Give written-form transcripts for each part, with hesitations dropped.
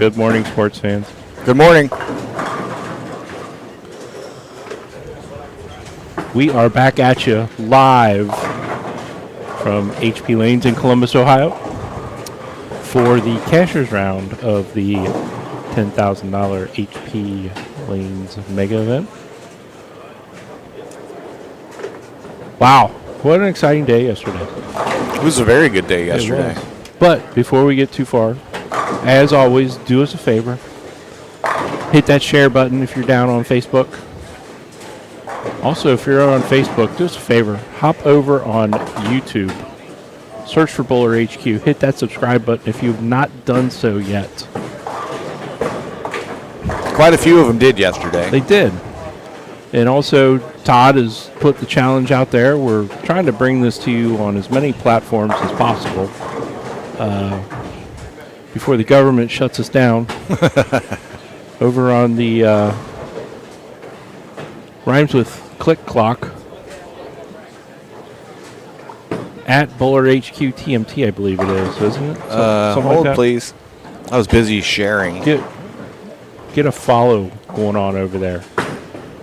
Good morning, sports fans. Good morning. We are back at you live from HP Lanes in Columbus, Ohio for the cashier's round of the $10,000 HP Lanes mega event. Wow, what an exciting day yesterday. It was a very good day yesterday. But before we get too far, as always, do us a favor. Hit that share button if you're down on Facebook. Also, if you're on Facebook, do us a favor. Hop over on YouTube. Search for Bowler HQ. Hit that subscribe button if you've not done so yet. Quite a few of them did yesterday. They did. And also, Todd has put the challenge out there. We're trying to bring this to you on as many platforms as possible before the government shuts us down. Over on the rhymes with click clock at Bowler HQ TMT, I believe it is, isn't it? Hold, like that. Please. I was busy sharing. Get a follow going on over there.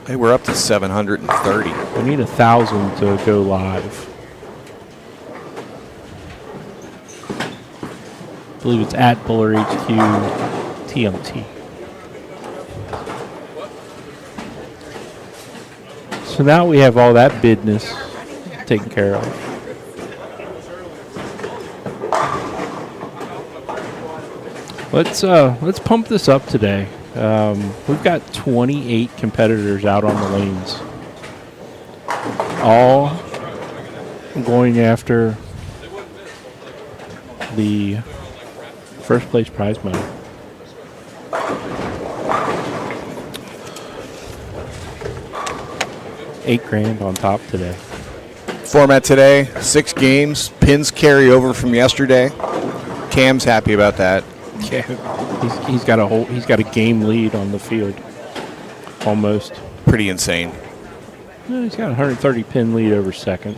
Hey, we're up to 730. We need 1,000 to go live. I believe it's at Bowler HQ TMT. So now we have all that business taken care of. Let's pump this up today. We've got 28 competitors out on the lanes, all going after the first place prize money. $8,000 on top today. Format today, 6 games. Pins carry over from yesterday. Cam's happy about that. Yeah, he's got a game lead on the field, almost. Pretty insane. No, he's got a 130 pin lead over second.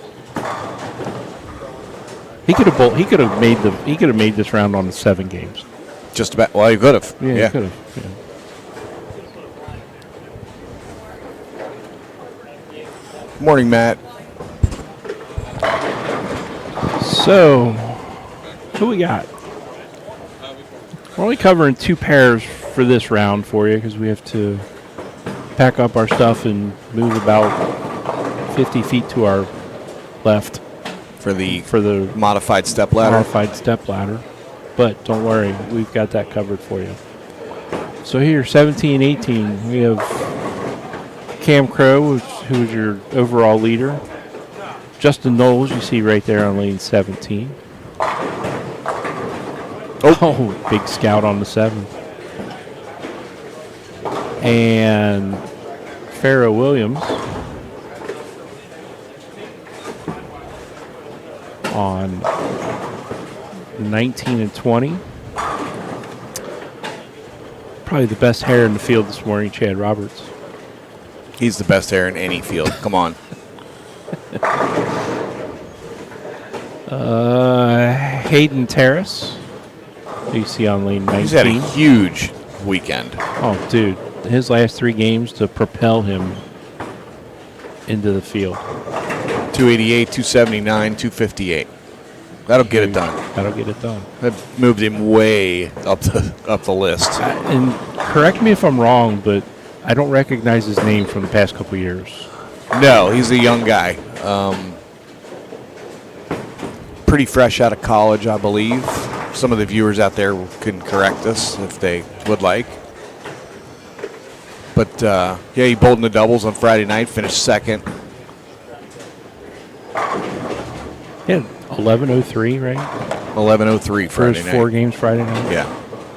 He could have made this round on the 7 games. Just about. Well, he could have. Yeah, he could have. Yeah. Morning, Matt. So, who we got? We're only covering 2 pairs for this round for you because we have to pack up our stuff and move about 50 feet to our left for the modified step ladder. But don't worry, we've got that covered for you. So here, 17, 18, we have Cam Crow, who is your overall leader. Justin Knowles, you see right there on lane 17. Oh, big scout on the 7. And Farrah Williams on 19 and 20. Probably the best hair in the field this morning, Chad Roberts. He's the best hair in any field. Come on. Hayden Terrace, you see on lane 19. He's had a huge weekend. Oh, dude. His last 3 games to propel him into the field. 288, 279, 258. That'll get it done. That'll get it done. That moved him way up the list. And correct me if I'm wrong, but I don't recognize his name from the past couple years. No, he's a young guy. Pretty fresh out of college, I believe. Some of the viewers out there can correct us if they would like. But, yeah, he bowled in the doubles on Friday night, finished second. Yeah, 11:03, right? 11:03 Friday night. First 4 games Friday night? Yeah.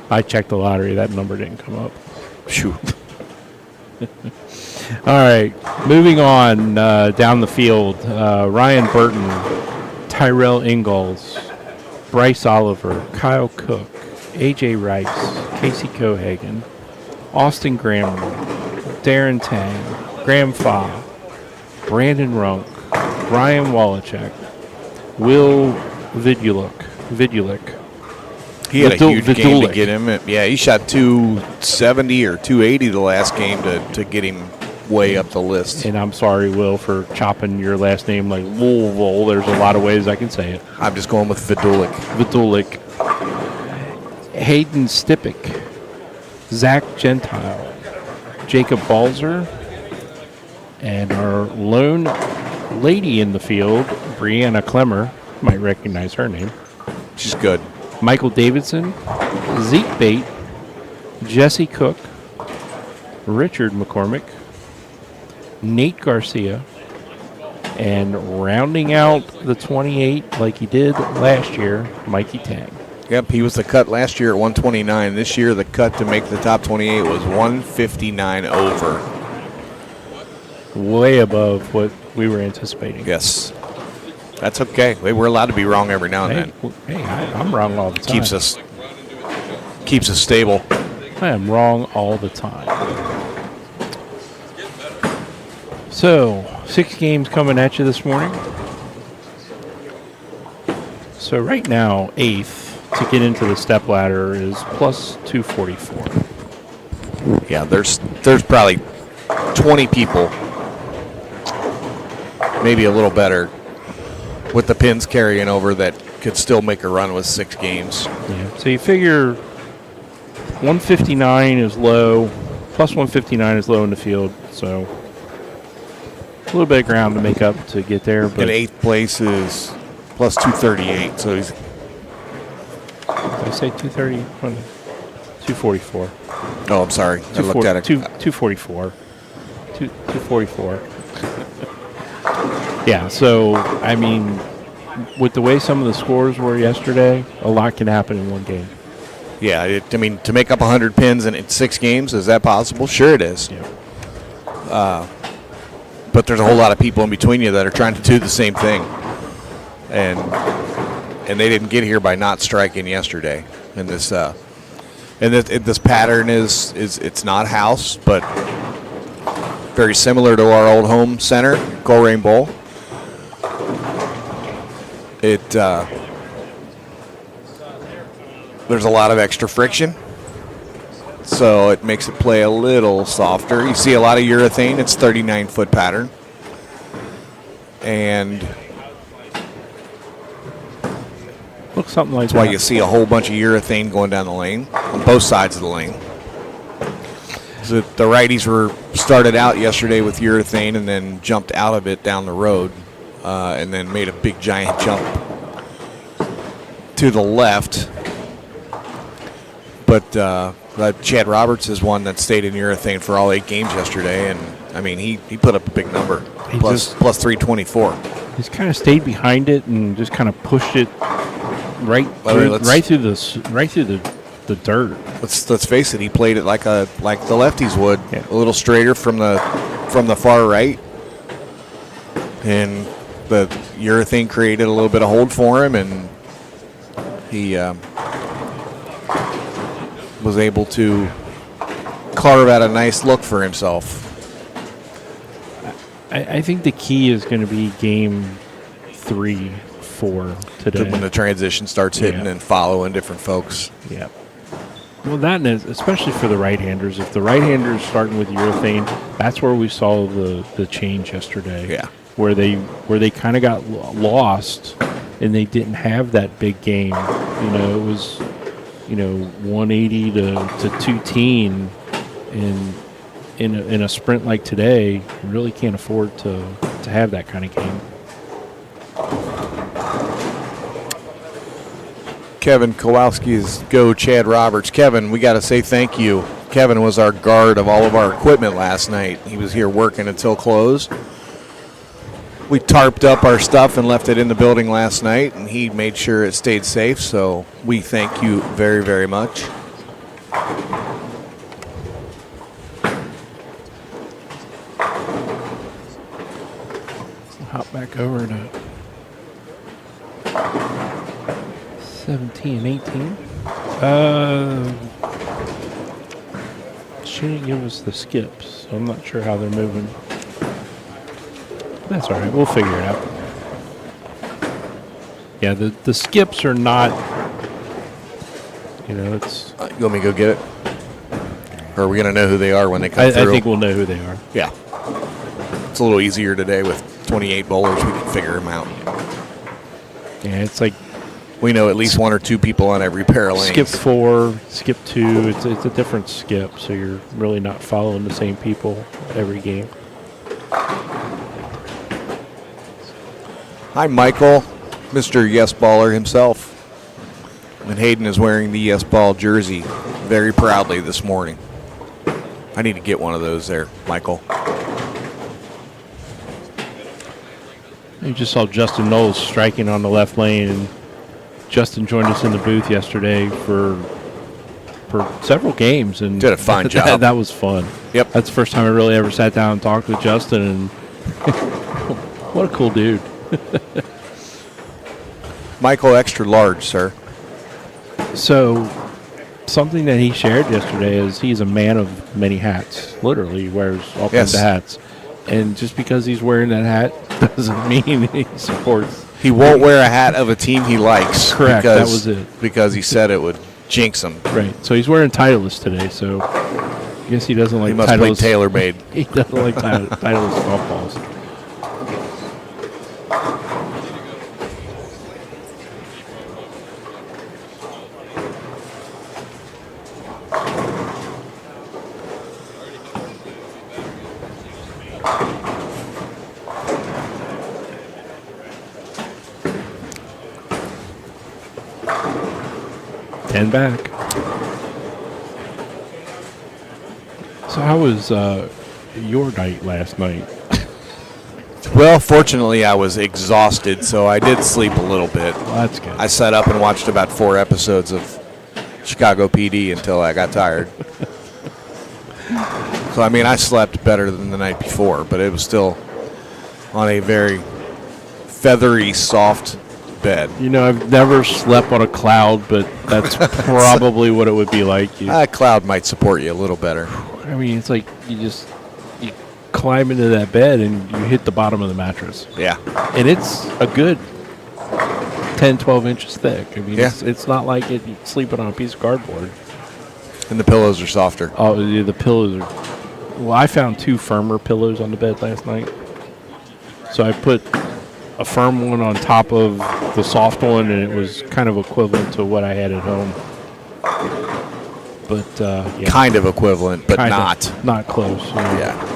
I checked the lottery. That number didn't come up. Shoot. All right, moving on down the field. Ryan Burton, Tyrell Ingalls, Bryce Oliver, Kyle Cook, A.J. Rice, Casey Cohagen, Austin Grammer, Darren Tang, Graham Fa, Brandon Runk, Ryan Wallachek, Will Vidulik. He had a huge game to get him. Yeah, he shot 270 or 280 the last game to get him way up the list. And I'm sorry, Will, for chopping your last name like Louisville. There's a lot of ways I can say it. I'm just going with Vidulik. Vidulik. Hayden Stipik. Zach Gentile. Jacob Balzer. And our lone lady in the field, Brianna Clemmer. Might recognize her name. She's good. Michael Davidson, Zeke Bate, Jesse Cook, Richard McCormick, Nate Garcia, and rounding out the 28 like he did last year, Mikey Tang. Yep, he was the cut last year at 129. This year the cut to make the top 28 was 159 over. Way above what we were anticipating. Yes. That's okay. We're allowed to be wrong every now and then. Hey, I'm wrong all the time. Keeps us stable. I am wrong all the time. So, 6 games coming at you this morning. So right now, 8th to get into the step ladder is plus 244. Yeah, there's probably 20 people, maybe a little better, with the pins carrying over that could still make a run with 6 games. Yeah. So you figure 159 is low, plus 159 is low in the field, so a little bit of ground to make up to get there. But and 8th place is plus 238, so he's... Did I say 230? 244. Oh, I'm sorry. I looked at it. 244. 244. Yeah, so, I mean, with the way some of the scores were yesterday, a lot can happen in one game. Yeah, to make up 100 pins in 6 games, is that possible? Sure it is. Yeah. But there's a whole lot of people in between you that are trying to do the same thing. And they didn't get here by not striking yesterday. And this pattern is it's not house, but very similar to our old home center, Coleraine Bowl. There's a lot of extra friction, so it makes it play a little softer. You see a lot of urethane. It's 39-foot pattern, and looks something like that's why you see a whole bunch of urethane going down the lane on both sides of the lane. So the righties started out yesterday with urethane and then jumped out of it down the road, and then made a big giant jump to the left. But Chad Roberts is one that stayed in urethane for all 8 games yesterday, and I mean he put up a big number, plus 324. He's kind of stayed behind it and just kind of pushed it right through the dirt. Let's face it, he played it like the lefties would, yeah. A little straighter from the far right, and the urethane created a little bit of hold for him, and he was able to carve out a nice look for himself. I think the key is going to be game 3, 4 today. When the transition starts hitting and following different folks. Yeah. Well, that is, especially for the right-handers. If the right-handers starting with urethane, that's where we saw the change yesterday. Yeah. Where they kind of got lost and they didn't have that big game. It was 180 to 210, and in a sprint like today, you really can't afford to have that kind of game. Kevin Kowalski's go Chad Roberts. Kevin, we got to say thank you. Kevin was our guard of all of our equipment last night. He was here working until close. We tarped up our stuff and left it in the building last night, and he made sure it stayed safe, so we thank you very, very much. We'll hop back over to 17 and 18. She didn't give us the skips, so I'm not sure how they're moving. That's all right. We'll figure it out. Yeah, the skips are not You know, it's. You want me to go get it? Or are we going to know who they are when they come I through? think we'll know who they are. Yeah. It's a little easier today with 28 bowlers. We can figure them out. Yeah, it's like We know at least one or two people on every pair of lanes. skip 4, skip 2. It's a different skip, so you're really not following the same people every game. Hi, Michael, Mr. Yes Baller himself. And Hayden is wearing the Yes Ball jersey very proudly this morning. I need to get one of those there, Michael. You just saw Justin Knowles striking on the left lane, and Justin joined us in the booth yesterday for several games and Did a fine job. That was fun. Yep. That's the first time I really ever sat down and talked with Justin, and what a cool dude. Michael, extra large, sir. So, something that he shared yesterday is he's a man of many hats. Literally, he wears all kinds of hats. And just because he's wearing that hat doesn't mean he supports. He won't wear a hat of a team he likes. Correct, that was it. Because he said it would jinx him. Right. So he's wearing Titleist today, so I guess he doesn't like He must play Titleist. TaylorMade. He doesn't like Titleist golf balls. And back. So how was your night last night? Well, fortunately, I was exhausted, so I did sleep a little bit. Well, that's good. I sat up and watched about 4 episodes of Chicago PD until I got tired. So, I mean, I slept better than the night before, but it was still on a very feathery, soft bed. You know, I've never slept on a cloud, but that's probably what it would be like. A cloud might support you a little better. I mean, it's like you climb into that bed and you hit the bottom of the mattress. Yeah. And it's a good 10, 12 inches thick. I mean, Yeah. it's not like you're sleeping on a piece of cardboard. And the pillows are softer. Oh, yeah, the pillows are... Well, I found 2 firmer pillows on the bed last night. So I put a firm one on top of the soft one, and it was kind of equivalent to what I had at home. But, yeah. Kind of equivalent, but Kinda. not. Not close. Yeah.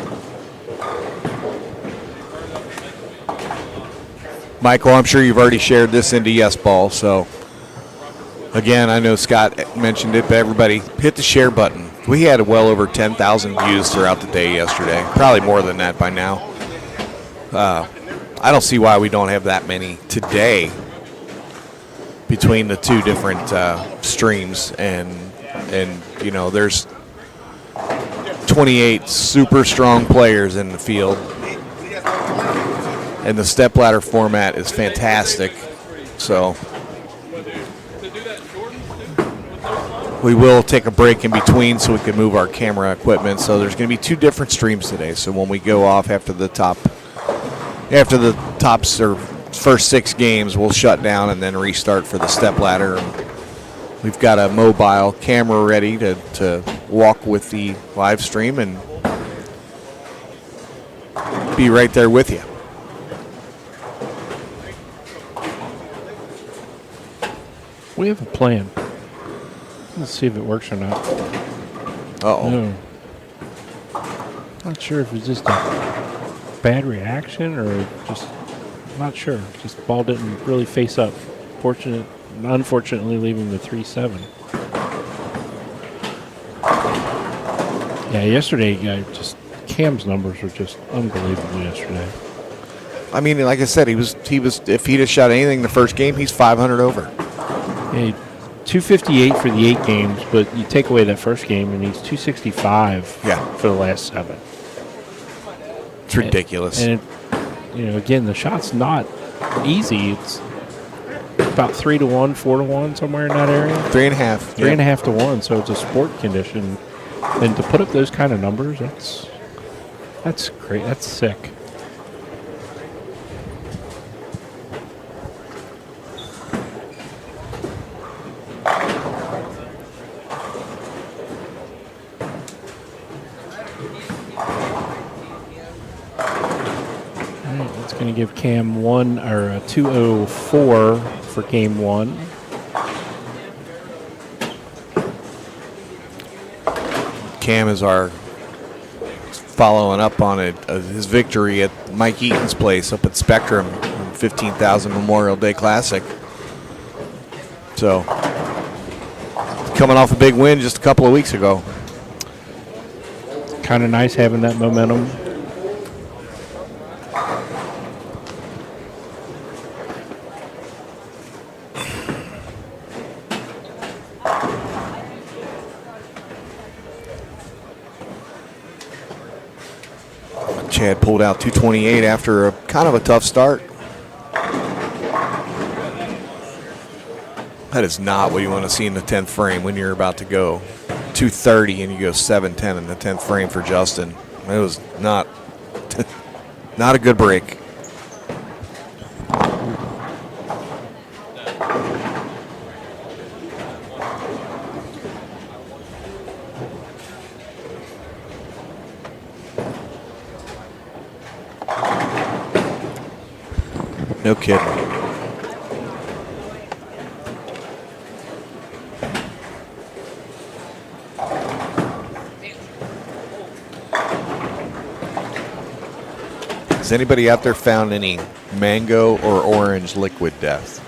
Michael, I'm sure you've already shared this into Yes Ball, so again, I know Scott mentioned it, but everybody hit the share button. We had well over 10,000 views throughout the day yesterday, probably more than that by now. I don't see why we don't have that many today between the 2 different streams, and you know, there's 28 super strong players in the field. And the stepladder format is fantastic. So we will take a break in between so we can move our camera equipment. So there's going to be 2 different streams today. So when we go off after the tops or first 6 games, we'll shut down and then restart for the stepladder. We've got a mobile camera ready to walk with the live stream and be right there with you. We have a plan. Let's see if it works or not. Uh-oh. No. Not sure if it's just a bad reaction or just not sure. Just ball didn't really face up. Unfortunately leaving the 3-7. Yeah, yesterday, just Cam's numbers were just unbelievable yesterday. I mean, like I said, he was. If he'd have shot anything the first game, he's 500 over. Yeah, 258 for the 8 games, but you take away that first game, and he's 265 for the last 7. It's ridiculous. And again, the shot's not easy. It's about 3-1, 4-1, somewhere in that area. 3.5. 3.5 to 1. So it's a sport condition, and to put up those kind of numbers, that's great. That's sick. give Cam 204 for game 1. Cam is our following up on his victory at Mike Eaton's place up at Spectrum, 15,000 Memorial Day Classic. So, coming off a big win just a couple of weeks ago. Kind of nice having that momentum. Chad pulled out 228 after a kind of a tough start. That is not what you want to see in the 10th frame when you're about to go 230 and you go 710 in the 10th frame for Justin. It was not a good break. No kidding. Has anybody out there found any mango or orange liquid death?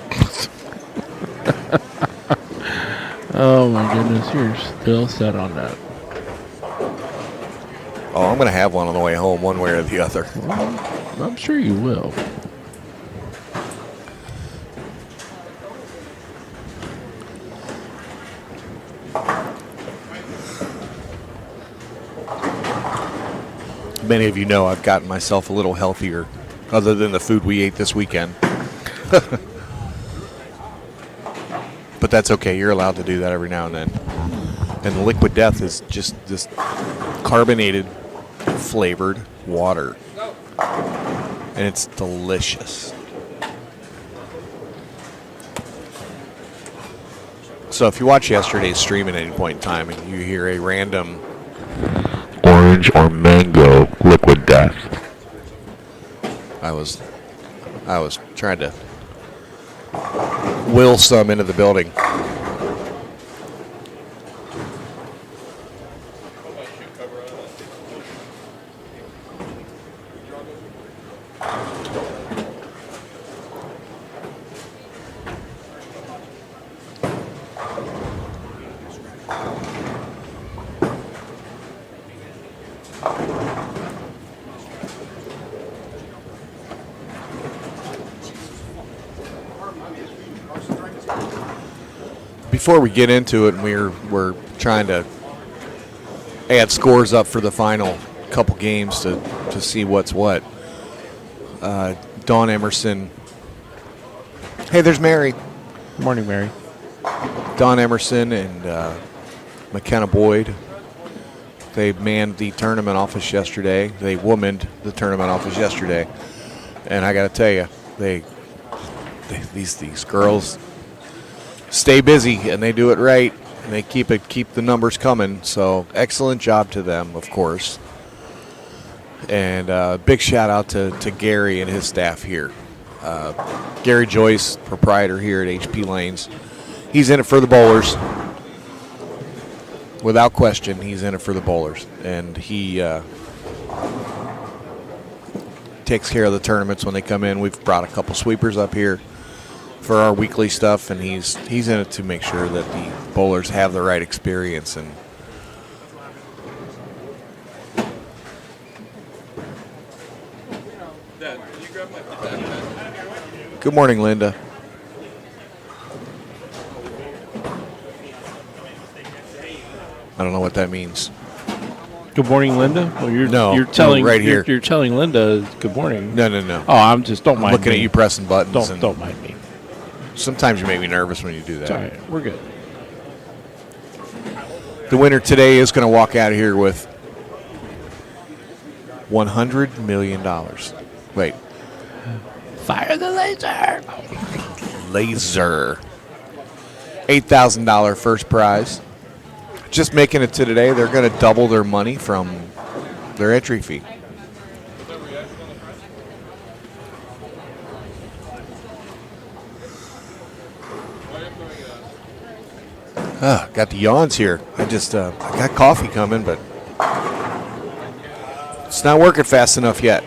Oh my goodness, you're still set on that. Oh, I'm going to have one on the way home, one way or the other. I'm sure you will. Many of you know I've gotten myself a little healthier, other than the food we ate this weekend. But that's okay. You're allowed to do that every now and then. And liquid death is just this carbonated, flavored water. And it's delicious. So if you watch yesterday's stream at any point in time and you hear a random orange or mango liquid death, I was trying to will some into the building. Before we get into it, and we're trying to add scores up for the final couple games to see what's what. Dawn Emerson. Hey, there's Mary. Good morning, Mary. Dawn Emerson and McKenna Boyd. They manned the tournament office yesterday. They womaned the tournament office yesterday, and I got to tell you, these girls stay busy and they do it right, and they keep the numbers coming. So excellent job to them, of course. And big shout out to Gary and his staff here. Gary Joyce, proprietor here at HP Lanes. He's in it for the bowlers. Without question, he's in it for the bowlers. And he takes care of the tournaments when they come in. We've brought a couple sweepers up here for our weekly stuff, and he's in it to make sure that the bowlers have the right experience. And good morning, Linda. I don't know what that means. Good morning, Linda. Well, you're telling right here. You're telling Linda good morning. No. Oh, I'm don't mind looking me. at you pressing buttons. Don't mind me. Sometimes you make me nervous when you do that. It's all right. We're good. The winner today is going to walk out of here with $100 million. Wait. Fire the laser. Laser. $8,000 first prize. Just making it to today, they're going to double their money from their entry fee. Got the yawns here. I got coffee coming, but it's not working fast enough yet.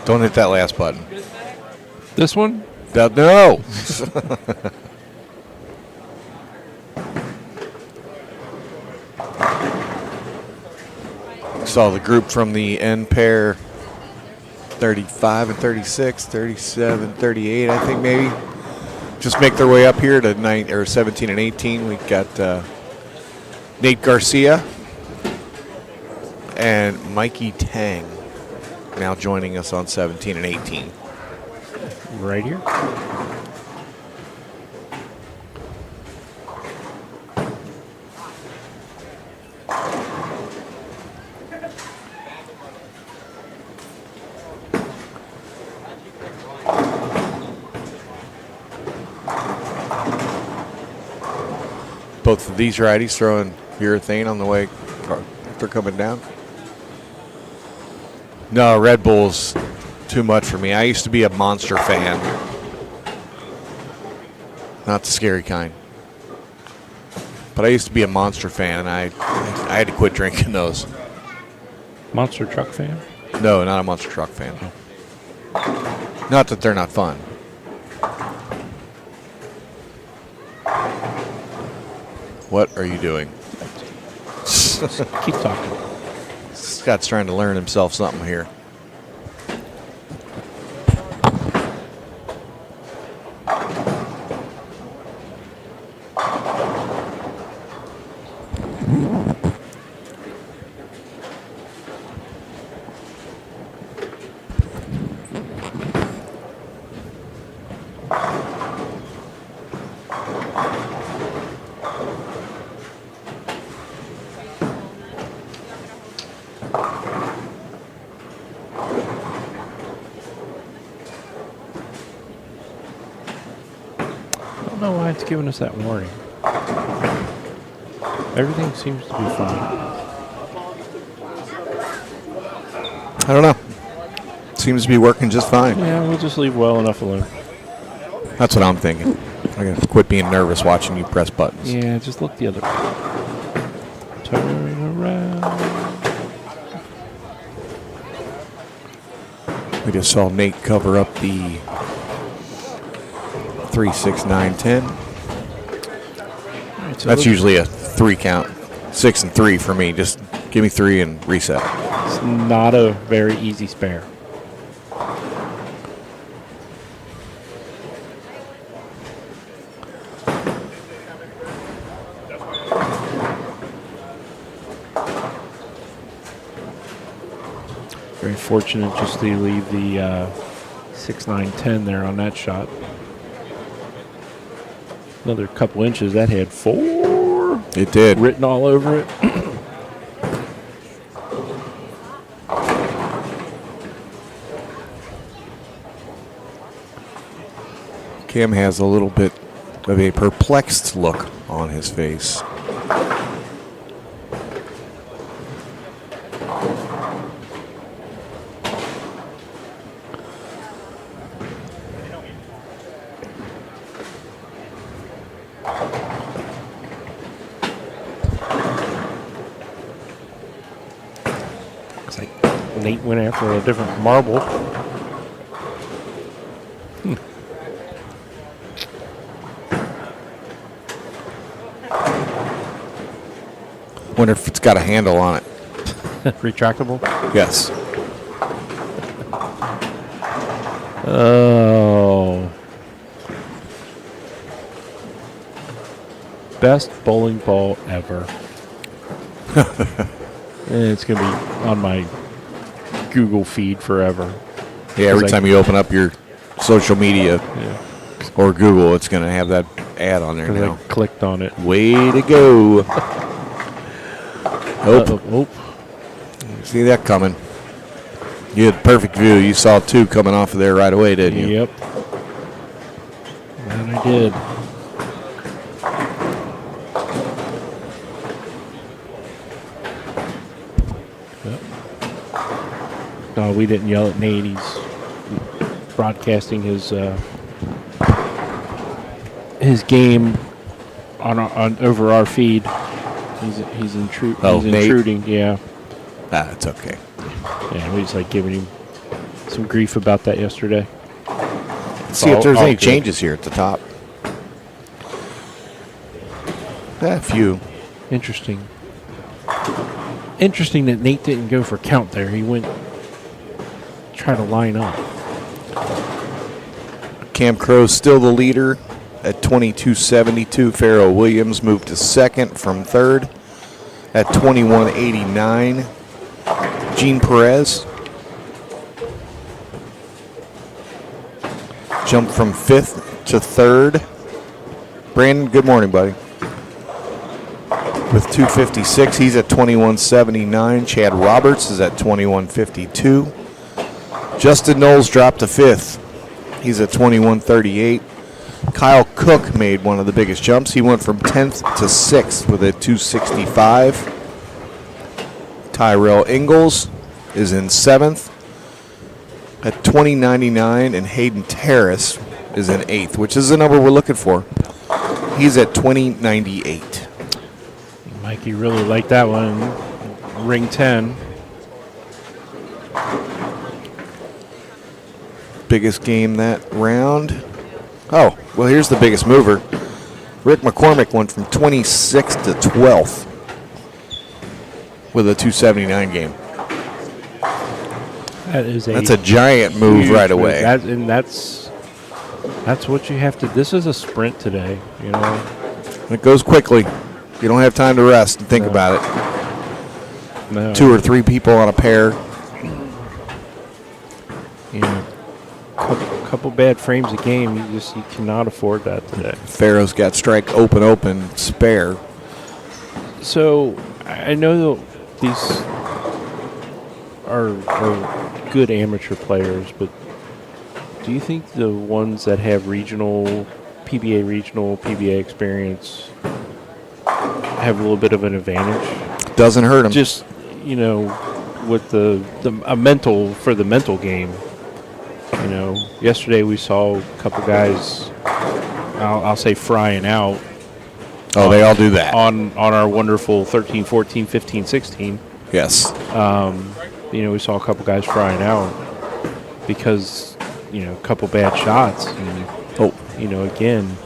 Don't hit that last button. This one? No. Saw the group from the end pair 35 and 36, 37, 38, I think maybe. Just make their way up here to 17 and 18. We got Nate Garcia and Mikey Tang now joining us on 17 and 18. Right here. Both of these righties throwing urethane on the way they're coming down. No, Red Bull's too much for me. I used to be a Monster fan. Not the scary kind. But I used to be a Monster fan, and I had to quit drinking those. Monster truck fan? No, not a Monster truck fan. Not that they're not fun. What are you doing? Keep talking. Scott's trying to learn himself something here. I don't know why it's giving us that warning. Everything seems to be fine. I don't know. Seems to be working just fine. Yeah, we'll just leave well enough alone. That's what I'm thinking. I gotta quit being nervous watching you press buttons. Yeah, just look the other way. Turn around. We just saw Nate cover up the 3, 6, 9, 10. Right, so That's usually a 3 count. 6 and 3 for me. Just give me 3 and reset. it's not a very easy spare. Very fortunate just to leave the 6, 9, 10 there on that shot. Another couple inches. That had 4 It did. written all over it. Cam has a little bit of a perplexed look on his face. It's like Nate went after a different marble. Wonder if it's got a handle on it. Retractable. Yes. Oh. Best bowling ball ever. And it's going to be on my Google feed forever. Yeah, every I- time you open up your social media, Yeah. Or Google, it's going to have that ad on there 'Cause now. I clicked on it. Way to go. Oh. See that coming. You had perfect view. You saw two coming off of there right away, didn't you? Yep. And I did. Yep. No, we didn't yell at Nate. He's broadcasting his game on over our feed. He's intruding. Yeah. It's okay. Yeah, we just like giving him some grief about that yesterday. See if there's all any good. changes here at the top. A few. Interesting. Interesting that Nate didn't go for count there. He went try to line up. Cam Crow's still the leader at 22.72. Pharaoh Williams moved to second from third at 21.89. Gene Perez jumped from fifth to third. Brandon, good morning, buddy. With 2:56, he's at 21.79. Chad Roberts is at 21.52. Justin Knowles dropped to fifth. He's at 21.38. Kyle Cook made one of the biggest jumps. He went from 10th to 6th with a 2:65. Tyrell Ingalls is in 7th at 20.99, and Hayden Terrace is in 8th, which is the number we're looking for. He's at 20.98. Mikey really liked that one. Ring 10. Biggest game that round. Oh, well, here's the biggest mover. Rick McCormick went from 26th to 12th with a 279 game. That's a giant move right away. That's what you have to. This is a sprint today, you know. It goes quickly. You don't have time to rest and think about it. No. 2 or 3 people on a pair. You know, couple bad frames a game. You cannot afford that today. Pharaoh's got strike open, spare. So I know that these are good amateur players, but do you think the ones that have PBA experience have a little bit of an advantage? Doesn't hurt them. Just, you know, with a mental for the mental game. You know, yesterday we saw a couple guys, I'll say frying out. Oh, they all do that. On our wonderful 13, 14, 15, 16. Yes. You know, we saw a couple guys frying out because, you know, a couple bad shots. And, you know, again,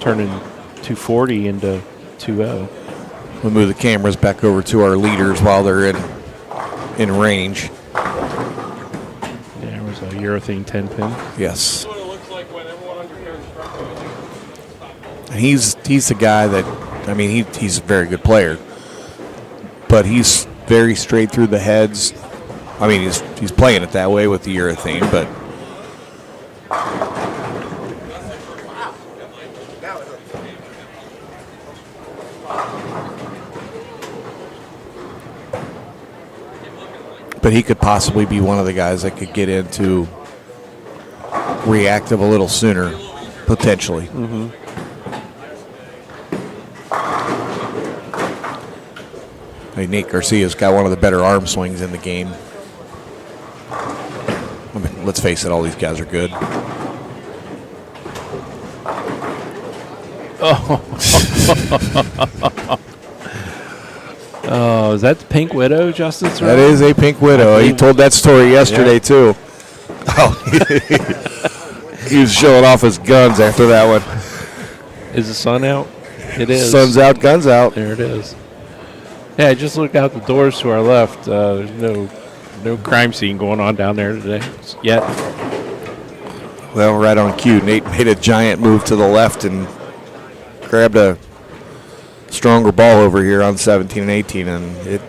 turning 240 into 2-0. We'll move the cameras back over to our leaders while they're in range. There was a urethane 10 pin. Yes. He's the guy that, I mean, he's a very good player, but he's very straight through the heads. I mean, he's playing it that way with the urethane, but he could possibly be one of the guys that could get into reactive a little sooner, potentially. Mm-hmm. Hey, Nate Garcia's got one of the better arm swings in the game. I mean, let's face it, all these guys are good. Oh, is that the Pink Widow, Justin? That is a Pink Widow. He told that story yesterday, too. Oh, he was showing off his guns after that one. Is the sun out? It is. Sun's out, guns out. There it is. Yeah, I just looked out the doors to our left. There's no crime scene going on down there today yet. Well, right on cue. Nate made a giant move to the left and grabbed a stronger ball over here on 17 and 18, and it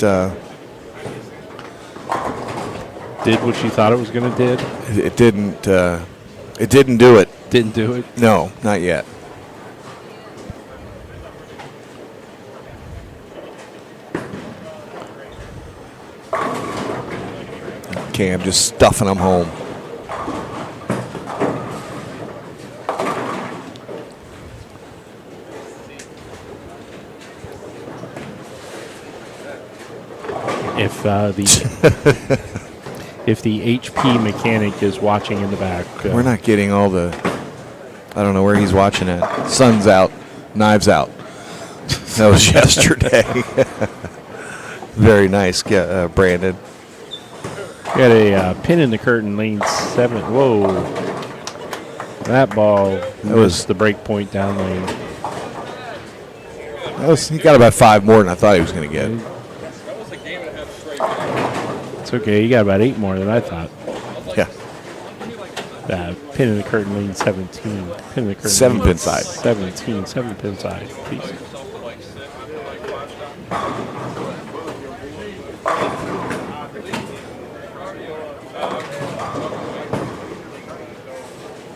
did what you thought it was going to did. It didn't It didn't do it. Didn't do it. No, not yet. Okay, I'm just stuffing them home. If the HP mechanic is watching in the back, We're not getting all the. I don't know where he's watching at. Sun's out, knives out. That was yesterday. Very nice, Brandon. Got a pin in the curtain, lane 7. Whoa. That ball was the break point down lane. He got about 5 more than I thought he was going to get. It's okay. You got about 8 more than I thought. Yeah. Pin in the curtain, lane 17. Pin in the curtain. 7 pin side. 17. 7 pin side. Peace.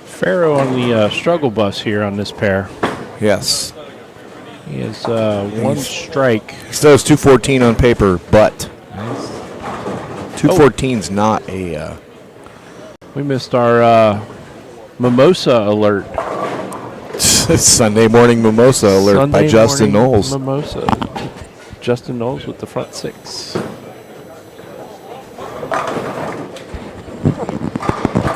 Farrow on the struggle bus here on this pair. Yes. He has 1 strike. Still has 214 on paper, but 214's not a. We missed our mimosa alert. Sunday morning mimosa alert Sunday by Justin morning Knowles. Mimosa. Justin Knowles with the front 6.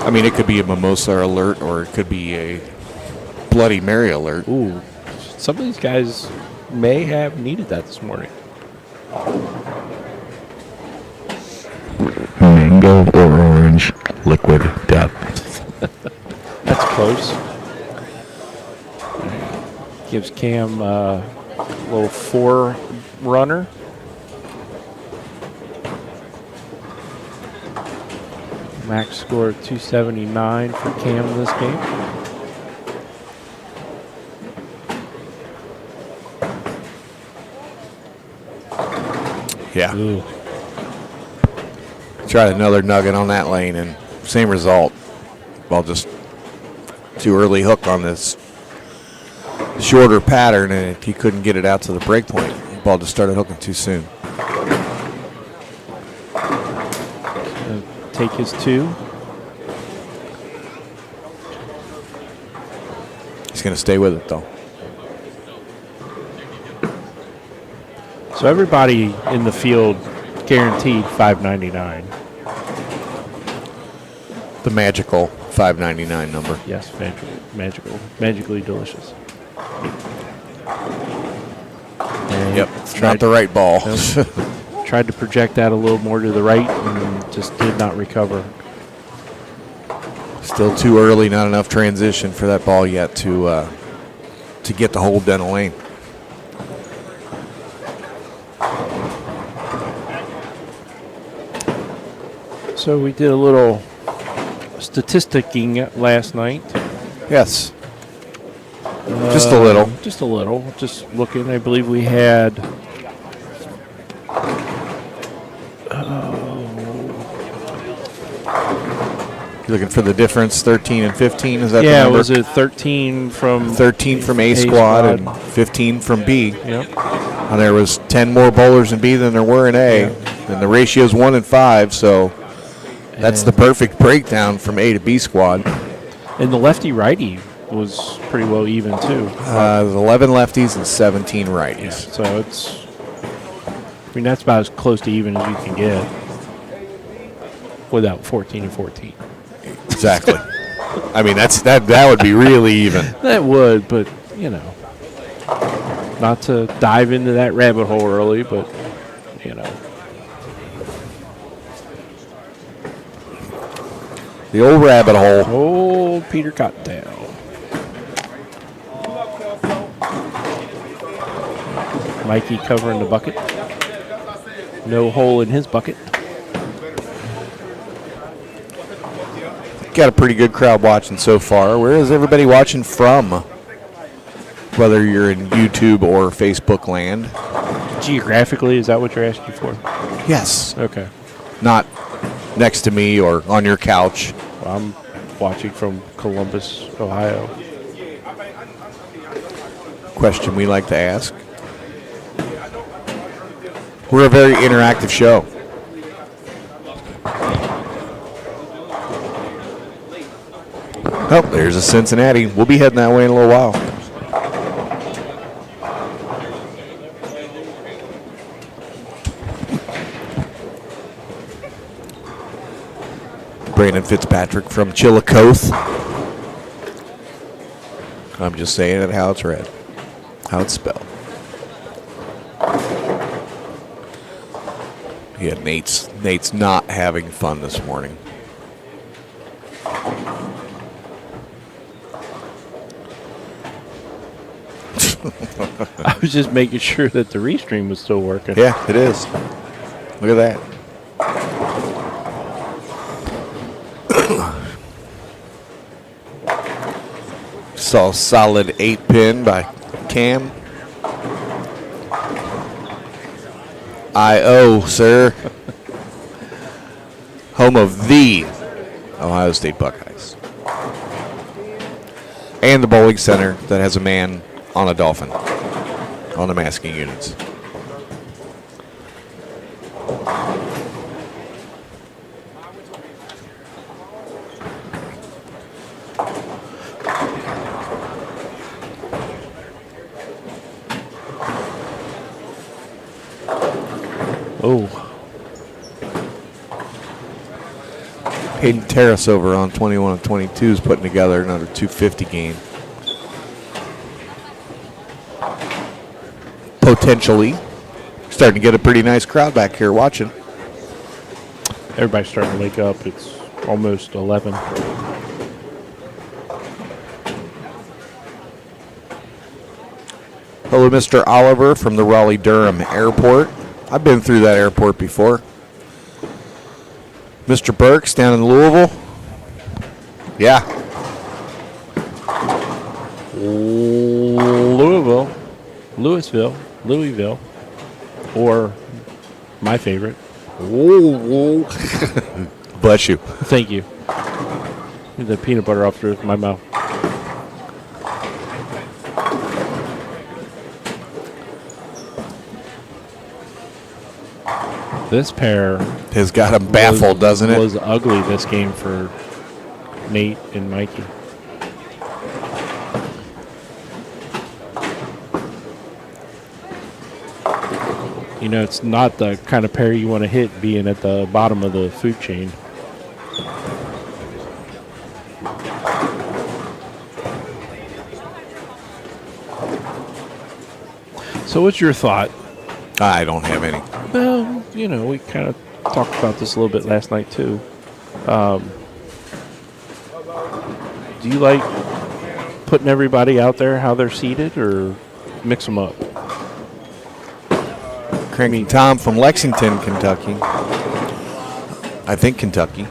I mean, it could be a mimosa alert or it could be a Bloody Mary alert. Ooh, some of these guys may have needed that this morning. Mango or orange liquid death. That's close. Gives Cam a little 4 runner. Max score 279 for Cam this game. Yeah. Ooh. Tried another nugget on that lane and same result. Well, just too early hook on this shorter pattern, and he couldn't get it out to the break point. The ball just started hooking too soon. Take his 2. He's going to stay with it, though. So everybody in the field guaranteed $5.99. The magical $5.99 number. Yes, magically delicious. And Yep, it's not the right ball. Tried to project that a little more to the right and just did not recover. Still too early, not enough transition for that ball yet to get the hold down the lane. So we did a little statisticking last night. Yes. Just a little. Just a little. Just looking, I believe we had. You're looking for the difference, 13 and 15, is that the Yeah, number? was it 13 from 13 from A squad and 15 from B. Yep. And there was 10 more bowlers in B than there were in A. And the ratio is 1 and 5, so that's the perfect breakdown from A to B squad. And the lefty-righty was pretty well even, too. There's 11 lefties and 17 righties. So it's, I mean, that's about as close to even as you can get without 14 and 14. Exactly. I mean, that would be really even. That would, but, you know, not to dive into that rabbit hole early, but, you know. The old rabbit hole. Old Peter Cottontail. Mikey covering the bucket. No hole in his bucket. Got a pretty good crowd watching so far. Where is everybody watching from? Whether you're in YouTube or Facebook land. Geographically, is that what you're asking for? Yes. Okay. Not next to me or on your couch. Well, I'm watching from Columbus, Ohio. Question we like to ask. We're a very interactive show. Oh, there's a Cincinnati. We'll be heading that way in a little while. Brandon Fitzpatrick from Chillicothe. I'm just saying it how it's read, how it's spelled. Yeah, Nate's not having fun this morning. I was just making sure that the restream was still working. Yeah, it is. Look at that. Saw solid 8-pin by Cam. I.O., sir. Home of the Ohio State Buckeyes. And the bowling center that has a man on a dolphin on the masking units. Oh. Hayden Terrace over on 21 of 22 is putting together another 250 game. Potentially. Starting to get a pretty nice crowd back here watching. Everybody's starting to wake up. It's almost 11. Hello, Mr. Oliver from the Raleigh-Durham Airport. I've been through that airport before. Mr. Burks down in Louisville. Yeah. Louisville, or my favorite. Bless you. Thank you. The peanut butter off through my mouth. This pair Has got him baffled, doesn't it? Was ugly this game for Nate and Mikey. You know, it's not the kind of pair you want to hit being at the bottom of the food chain. So what's your thought? I don't have any. Well, you know, we kind of talked about this a little bit last night, too. Do you like putting everybody out there how they're seated, or mix them up? Cranky Tom from Lexington, Kentucky. I think Kentucky.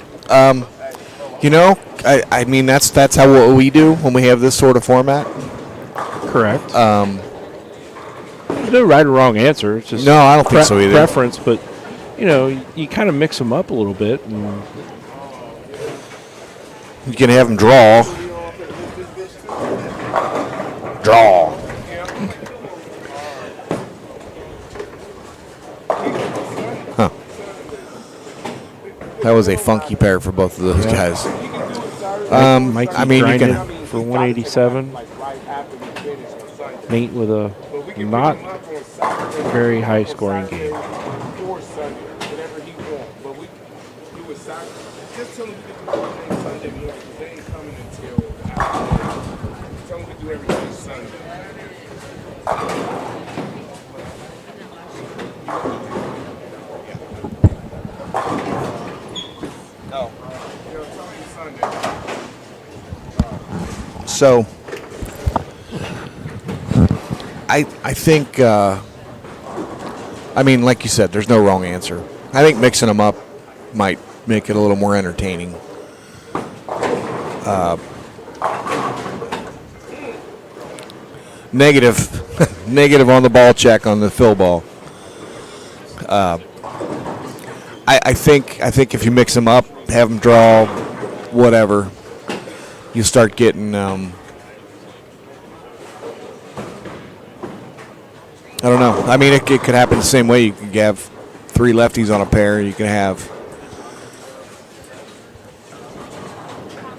You know, I mean, that's how what we do when we have this sort of format. Correct. There's no right or wrong answer. It's just No, I don't think so either. Preference, but you know, you kind of mix them up a little bit. And You can have them draw. Draw. Huh. That was a funky pair for both of those guys. Mikey I mean, you grinded can. for 187. Nate with a not very high scoring game. So, I think, I mean, like you said, there's no wrong answer. I think mixing them up might make it a little more entertaining. Negative on the ball check on the fill ball. I think if you mix them up, have them draw, whatever. you start getting, I don't know. I mean, it could happen the same way. You could have 3 lefties on a pair. You can have.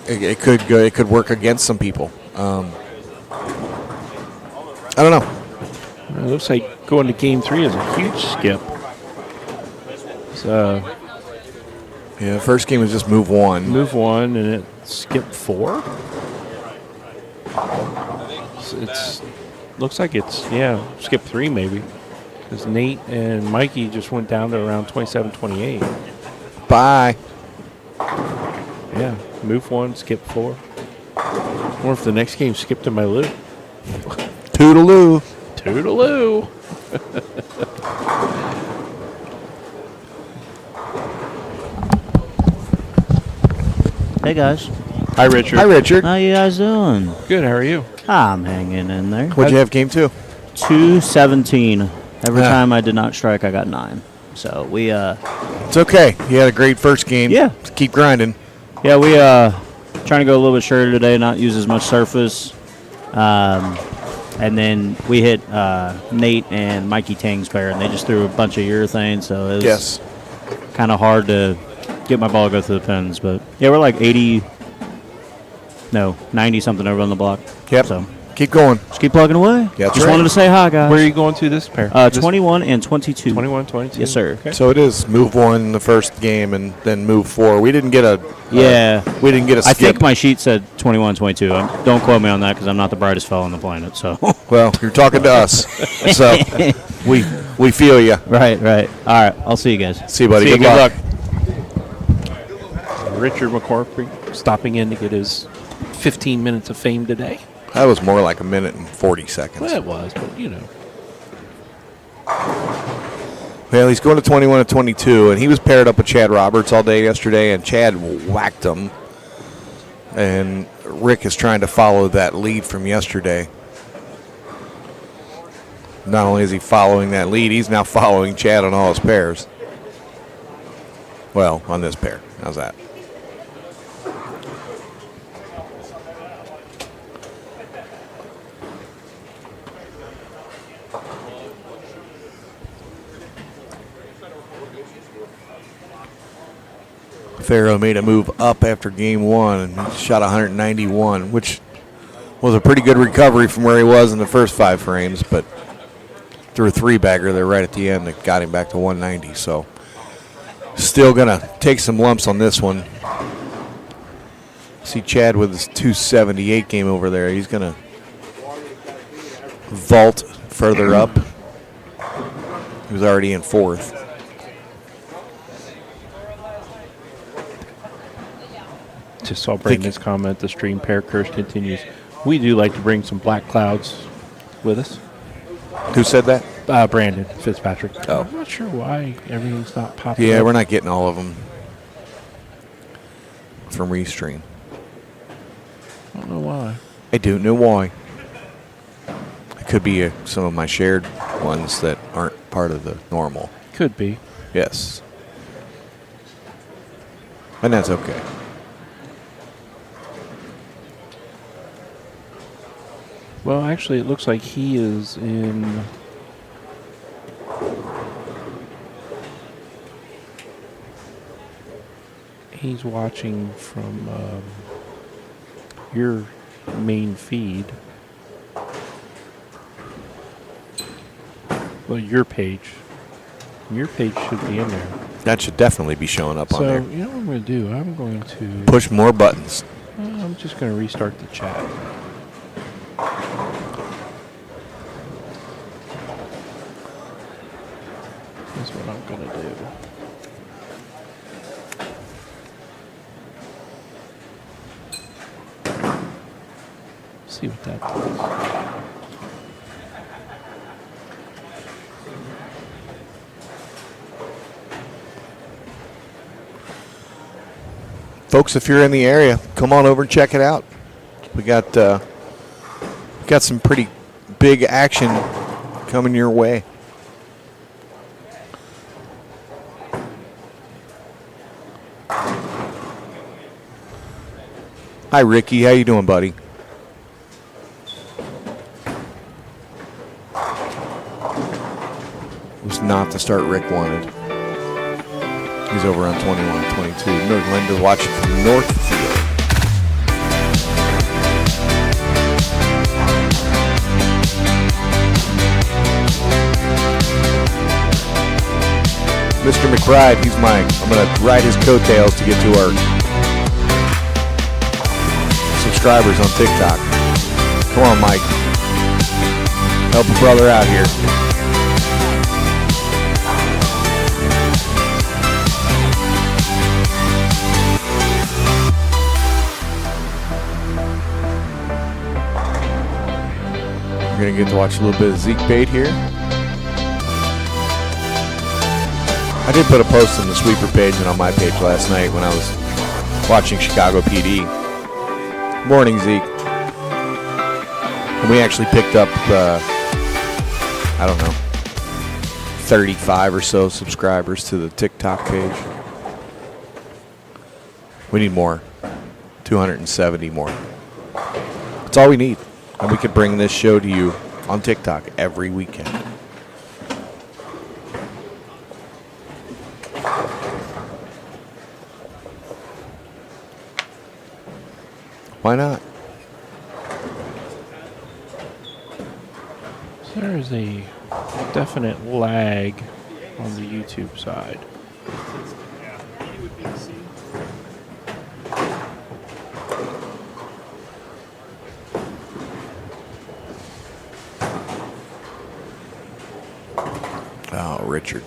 It could go. It could work against some people. I don't know. It looks like going to game 3 is a huge skip. So Yeah, the first game was just move 1. move 1 and it skipped 4. It's looks like it's skip 3 maybe, because Nate and Mikey just went down to around 27-28. Bye. Yeah, move 1, skip 4. Or if the next game skipped to my loop. Toodaloo. Toodaloo. Hey guys, Hi, Richard. Hi, Richard. how you guys doing? Good. How are you? I'm hanging in there. What'd you have game 2? 217. Every Ah. time I did not strike, I got 9. So we It's okay. You had a great first game. Yeah. Just keep grinding. yeah we trying to go a little bit shorter today, not use as much surface. And then we hit Nate and Mikey Tang's pair, and they just threw a bunch of urethane, so it was Yes. kind of hard to get my ball to go through the pins. But yeah, we're like 90 something over on the block. Yep. So Keep going. just keep plugging away. That's just right. wanted to say hi, guys. Where are you going to this pair? 21 and 22. 21, 22? Yes, sir. Okay. So it is move 1 in the first game and then move 4. We didn't get a. Yeah. We didn't get a I skip. think my sheet said 21, 22. Don't quote me on that because I'm not the brightest fellow on the planet. So Well, you're talking to us. So we feel you. right. All right. I'll see you guys. See you, buddy. See you, Good good luck. Richard McCorpy stopping in to get his 15 minutes of fame today. That was more like a minute and 40 seconds. Well, it was, but you know. Well, he's going to 21 and 22, and he was paired up with Chad Roberts all day yesterday, and Chad whacked him. And Rick is trying to follow that lead from yesterday. Not only is he following that lead, he's now following Chad on all his pairs. Well, on this pair. How's that? Farrow made a move up after game 1 and shot 191, which was a pretty good recovery from where he was in the first 5 frames, but threw a 3-bagger there right at the end that got him back to 190. So still going to take some lumps on this one. See Chad with his 278 game over there. He's going to vault further up. He was already in 4th. Just saw Brandon's comment. The stream pair curse continues. We do like to bring some black clouds with us. Who said that? Brandon Fitzpatrick. Oh. I'm not sure why everything's not popping Yeah, up. we're not getting all of them from Restream. I don't know why. I don't know why. It could be some of my shared ones that aren't part of the normal. Could be. Yes. And that's okay. Well, actually, it looks like he is in. He's watching from your main feed. Well, your page. Your page should be in there. That should definitely be showing up on So, there. you know what I'm going to do? I'm going to. Push more buttons. I'm just going to restart the chat. That's what I'm going to do. See what that does. Folks, if you're in the area, come on over and check it out. We got some pretty big action coming your way. Hi, Ricky. How you doing, buddy? Was not the start Rick wanted. He's over on 21-22. Northlander watching from Northfield. Mr. McBride, he's mine. I'm going to ride his coattails to get to our subscribers on TikTok. Come on, Mike. Help a brother out here. We're going to get to watch a little bit of Zeke Bate here. I did put a post on the sweeper page and on my page last night when I was watching Chicago PD. Morning, Zeke. And we actually picked up, 35 or so subscribers to the TikTok page. We need more. 270 more. That's all we need. And we could bring this show to you on TikTok every weekend. Why not? There is a definite lag on the YouTube side. Oh, Richard.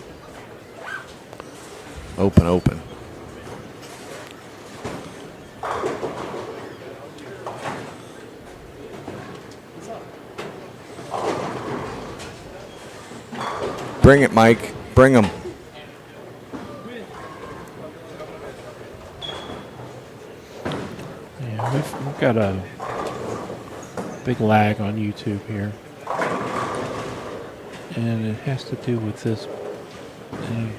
Open. Bring it, Mike. Bring them. Yeah, we've got a big lag on YouTube here. And it has to do with this thing.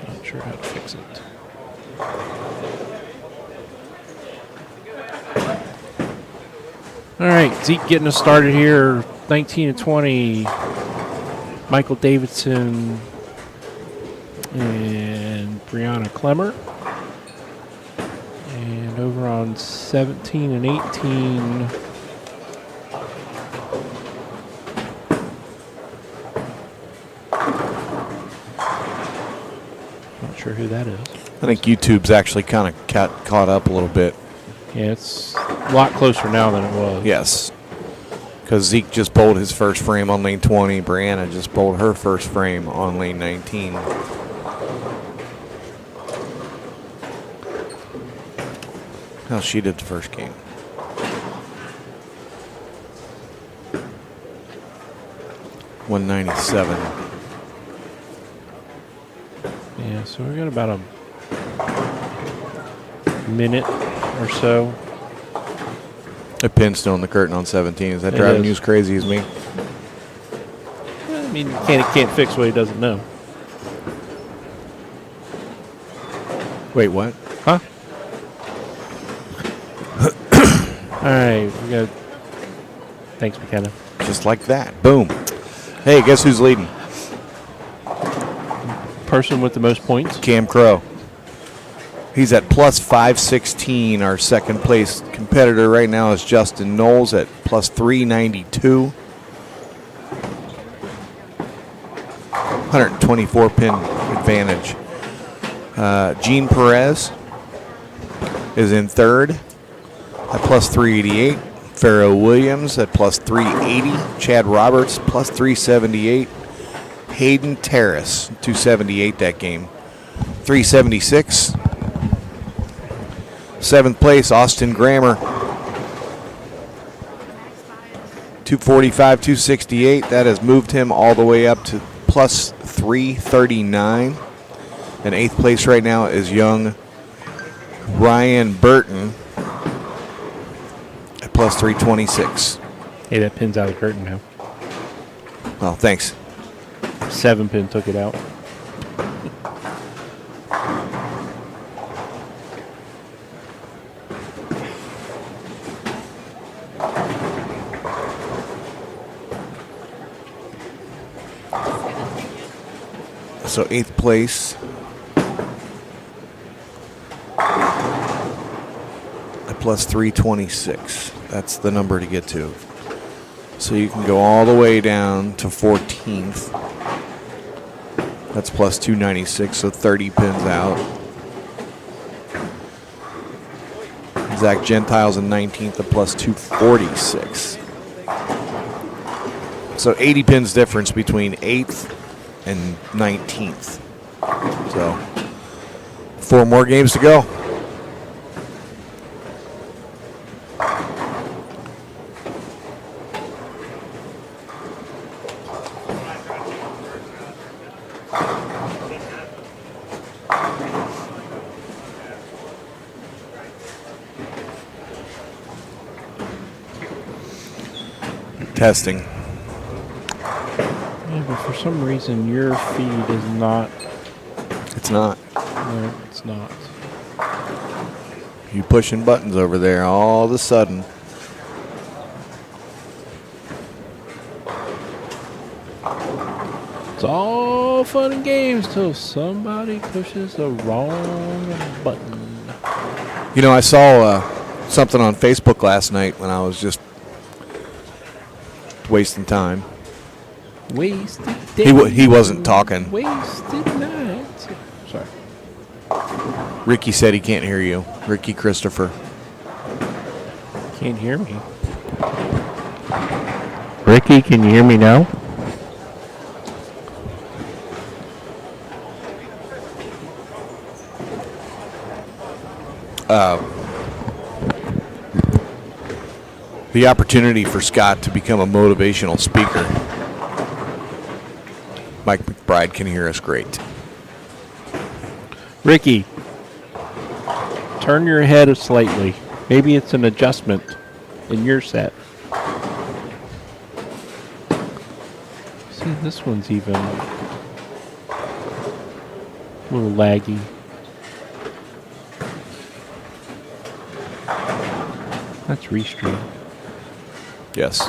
Not sure how to fix it. All right, Zeke getting us started here. 19-20. Michael Davidson and Brianna Clemmer. And over on 17 and 18. Not sure who that is. I think YouTube's actually kind of caught up a little bit. Yeah, it's a lot closer now than it was. Yes. Because Zeke just bowled his first frame on lane 20. Brianna just bowled her first frame on lane 19. How she did the first game. $197. Yeah, so we got about a minute or so. A pin still in the curtain on 17. Is that It driving is. you as crazy as me? I mean, he can't fix what he doesn't know. Wait, what? Huh? All right, we got. Thanks, McKenna. Just like that. Boom. Hey, guess who's leading? Person with the most points. Cam Crow. He's at plus 516. Our second place competitor right now is Justin Knowles at plus 392. 124 pin advantage. Gene Perez is in third at plus 388. Pharaoh Williams at plus 380. Chad Roberts plus 378. Hayden Terrace, 278 that game. 376. Seventh place, Austin Grammer. 245, 268. That has moved him all the way up to plus 339. And eighth place right now is young Ryan Burton at plus 326. Hey, that pin's out of the curtain now. Well, thanks. 7 pin took it out. So 8th place. At plus 326. That's the number to get to. So you can go all the way down to 14th. That's plus 296, so 30 pins out. Zach Gentile's in 19th at plus 246. So 80 pins difference between 8th and 19th. So 4 more games to go. Testing. Yeah, but for some reason your feed is not. It's not. No, it's not. You pushing buttons over there all of a sudden. It's all fun and games till somebody pushes the wrong button. You know, I saw something on Facebook last night when I was just wasting time. Wasted day. He wasn't talking. Wasted night. Sorry. Ricky said he can't hear you. Ricky Christopher. Can't hear me. Ricky, can you hear me now? The opportunity for Scott to become a motivational speaker. Mike McBride can hear us great. Ricky, turn your head slightly. Maybe it's an adjustment in your set. See, this one's even a little laggy. That's restream. Yes.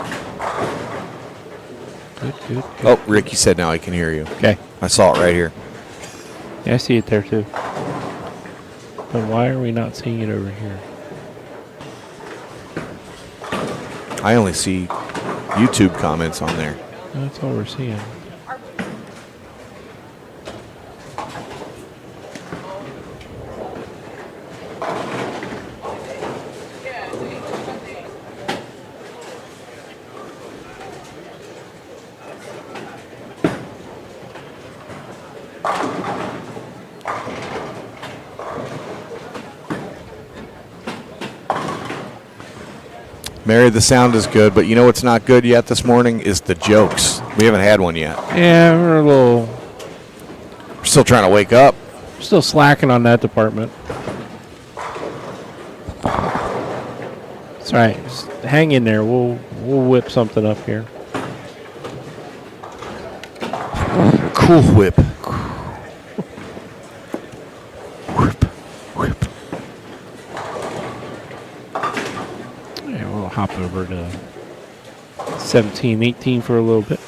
Good, good, good. Oh, Ricky said now he can hear you. Okay. I saw it right here. Yeah, I see it there too. But why are we not seeing it over here? I only see YouTube comments on there. That's all we're seeing. Mary, the sound is good, but you know what's not good yet this morning is the jokes. We haven't had one yet. Yeah, we're We're still trying to wake up. still slacking on that department. It's all right. Just hang in there. We'll whip something up here. Cool Whip. Yeah, we'll hop over to 17, 18 for a little bit.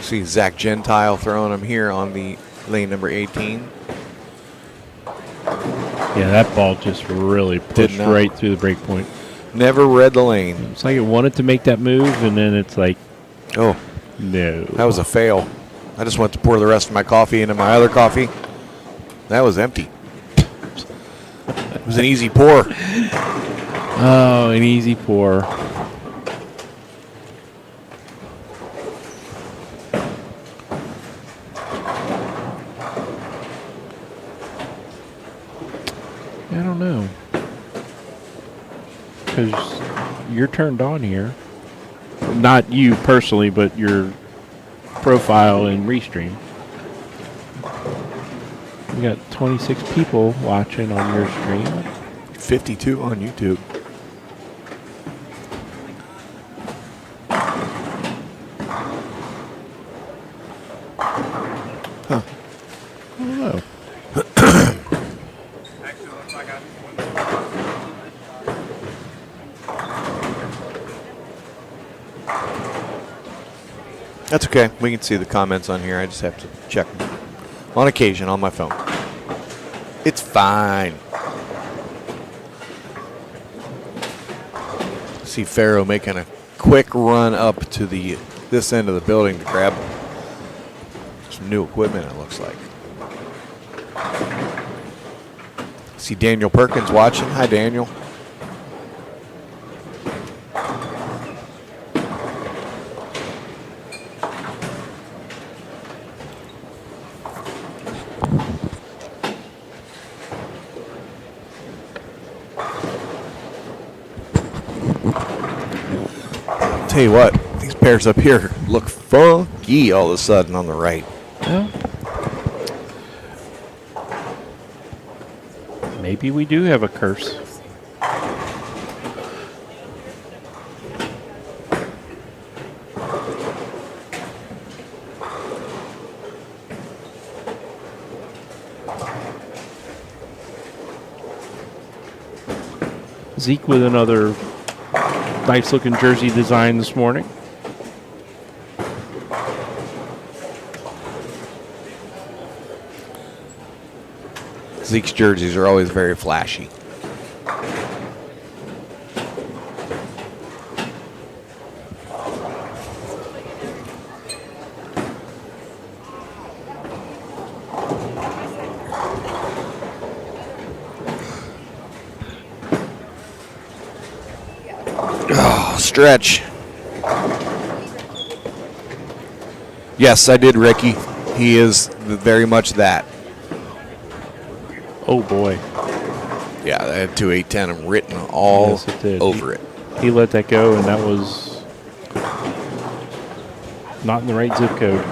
See Zach Gentile throwing them here on the lane number 18. Yeah, that ball just really pushed not. right through the break point. Never read the lane. It's like it wanted to make that move, and then it's like, Oh, no. that was a fail. I just went to pour the rest of my coffee into my other coffee. That was empty. It was an easy pour. Oh, an easy pour. I don't know. Because you're turned on here. Not you personally, but your profile in Restream. We got 26 people watching on your stream. 52 on YouTube. Huh. I don't know. That's okay. We can see the comments on here. I just have to check them. On occasion, on my phone. It's fine. See Farrow making a quick run up to this end of the building to grab some new equipment, it looks like. See Daniel Perkins watching. Hi, Daniel. Tell you what, these pairs up here look funky all of a sudden on the right. Well, maybe we do have a curse. Zeke with another nice looking jersey design this morning. Zeke's jerseys are always very flashy. Stretch. Yes, I did, Ricky. He is very much that. Oh boy. Yeah, I had 2810 written all Yes, it did. over it. He let that go, and that was not in the right zip code.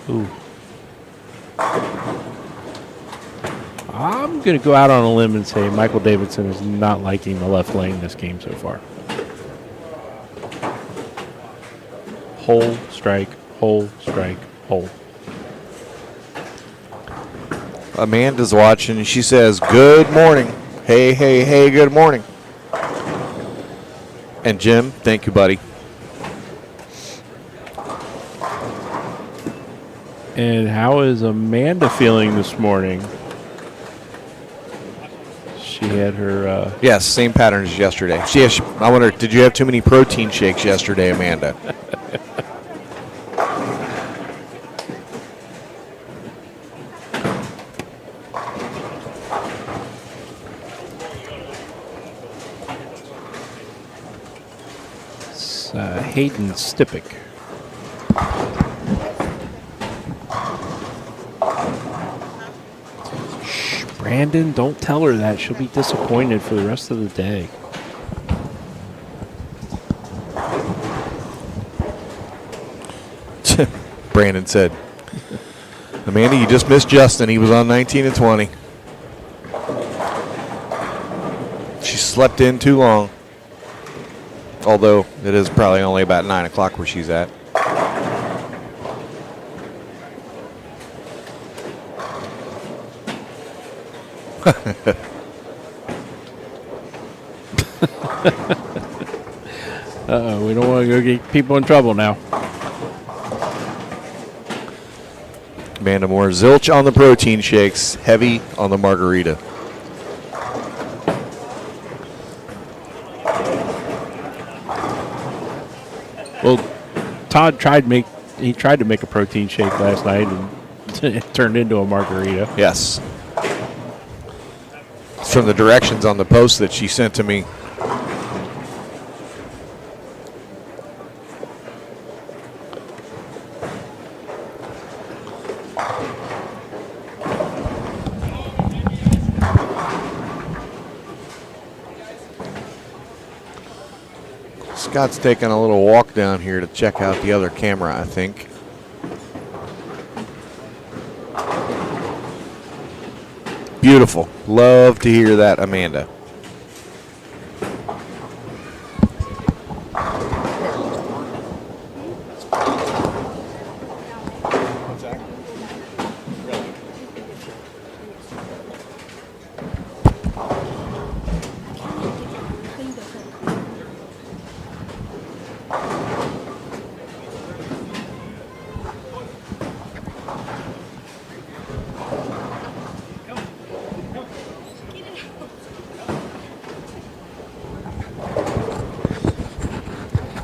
Ooh. I'm going to go out on a limb and say Michael Davidson is not liking the left lane this game so far. Hole, strike, hole, strike, hole. Amanda's watching, and she says, "Good morning. Hey, hey, hey, good morning." And Jim, thank you, buddy. And how is Amanda feeling this morning? She had her... Yes, same pattern as yesterday. I wonder, did you have too many protein shakes yesterday, Amanda? Hayden Stippick. Shh, Brandon, don't tell her that. She'll be disappointed for the rest of the day. Brandon said, "Amanda, you just missed Justin. He was on 19 and 20. She slept in too long. Although it is probably only about 9 o'clock where she's at." Uh-oh, we don't want to go get people in trouble now. Amanda Moore, zilch on the protein shakes, heavy on the margarita. Well, Todd tried to make a protein shake last night and it turned into a margarita. Yes. It's from the directions on the post that she sent to me. Scott's taking a little walk down here to check out the other camera, I think. Beautiful. Love to hear that, Amanda.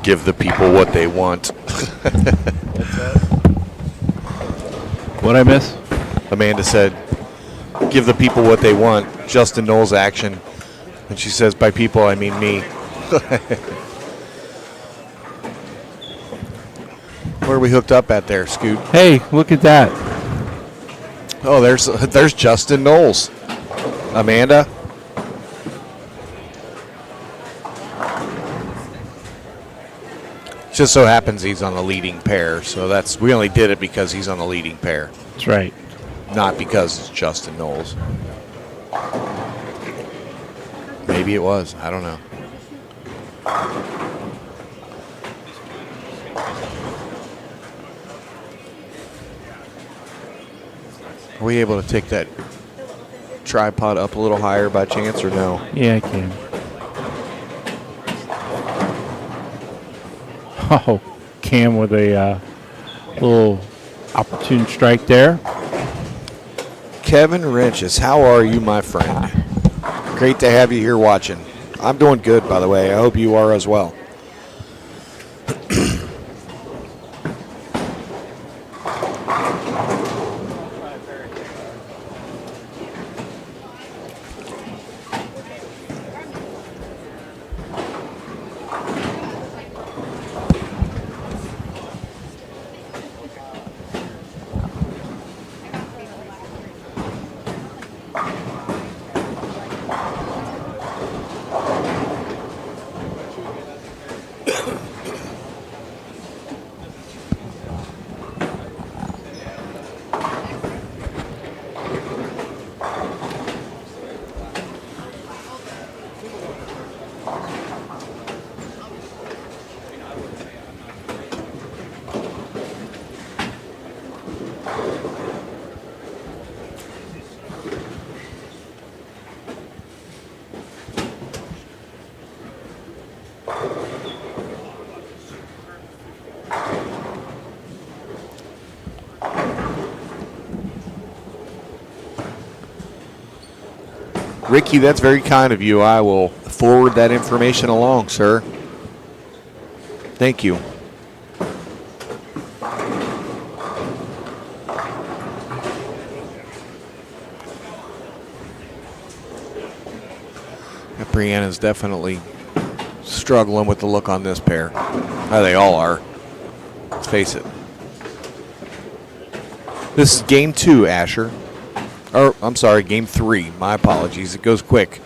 Give the people what they want. What'd I miss? Amanda said, give the people what they want. Justin Knowles action. And she says, by people, I mean me. Where are we hooked up at there, Scoot? Hey, look at that. Oh, there's Justin Knowles. Amanda? Just so happens he's on the leading pair, so we only did it because he's on the leading pair, That's right. not because it's Justin Knowles. Maybe it was. I don't know. Are we able to take that tripod up a little higher by chance or no? Yeah, I can. Oh, Cam with a little opportune strike there. Kevin Wrenches, how are you, my friend? Great to have you here watching. I'm doing good, by the way. I hope you are as well. Ricky, that's very kind of you. I will forward that information along, sir. Thank you. Brianna's definitely struggling with the look on this pair. They all are. Let's face it. This is game 2, Asher. Or, I'm sorry, game 3. My apologies. It goes quick.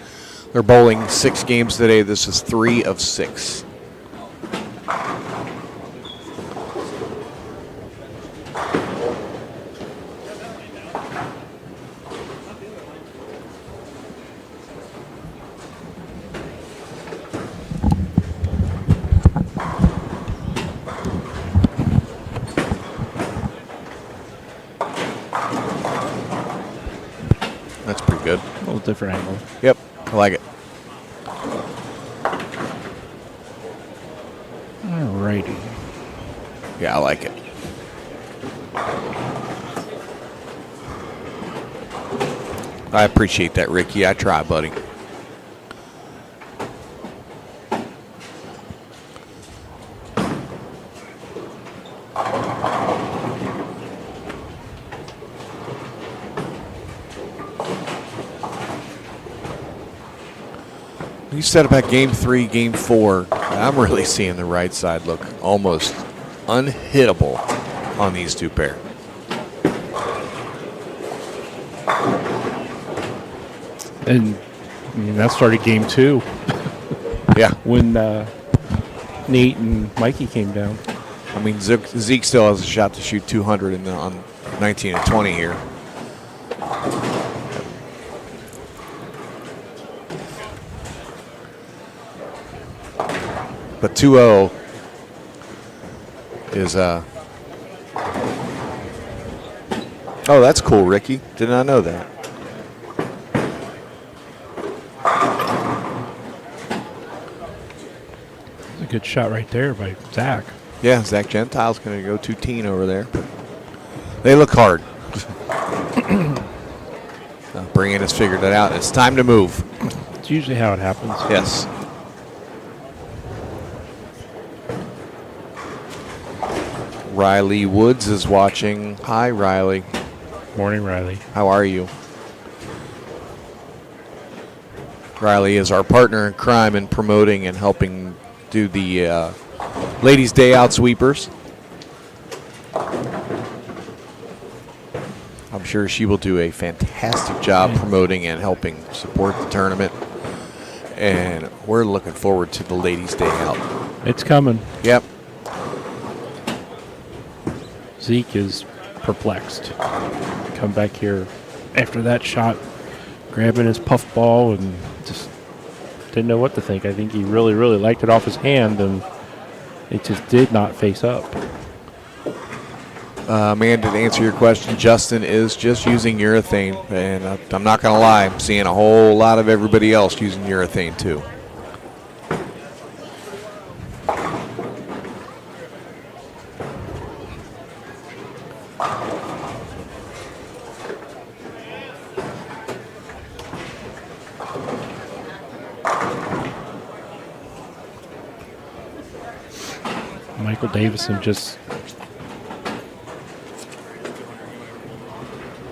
They're bowling 6 games today. This is 3 of 6. That's pretty good. A little different angle. Yep, I like it. Alrighty. Yeah, I like it. I appreciate that, Ricky. I try, buddy. You said about game 3, game 4. I'm really seeing the right side look almost unhittable on these two pair. And I mean, that started game 2 Yeah. when Nate and Mikey came down. I mean, Zeke still has a shot to shoot 200 on 19 and 20 here. But 2-0 is oh, that's cool, Ricky. Did not know that. That's a good shot right there by Zach. Yeah, Zach Gentile's going to go 2-teen over there. They look hard. Brian has figured it out. It's time to move. It's usually how it happens. Yes. Riley Woods is watching. Hi, Riley. Morning, Riley. How are you? Riley is our partner in crime in promoting and helping do the Ladies' Day Out sweepers. I'm sure she will do a fantastic job promoting and helping support the tournament. And we're looking forward to the Ladies' Day Out. It's coming. Yep. Zeke is perplexed. Come back here after that shot, grabbing his puff ball and just didn't know what to think. I think he really, really liked it off his hand, and it just did not face up. Amanda, to answer your question, Justin is just using urethane, and I'm not going to lie, I'm seeing a whole lot of everybody else using urethane too. Michael Davison just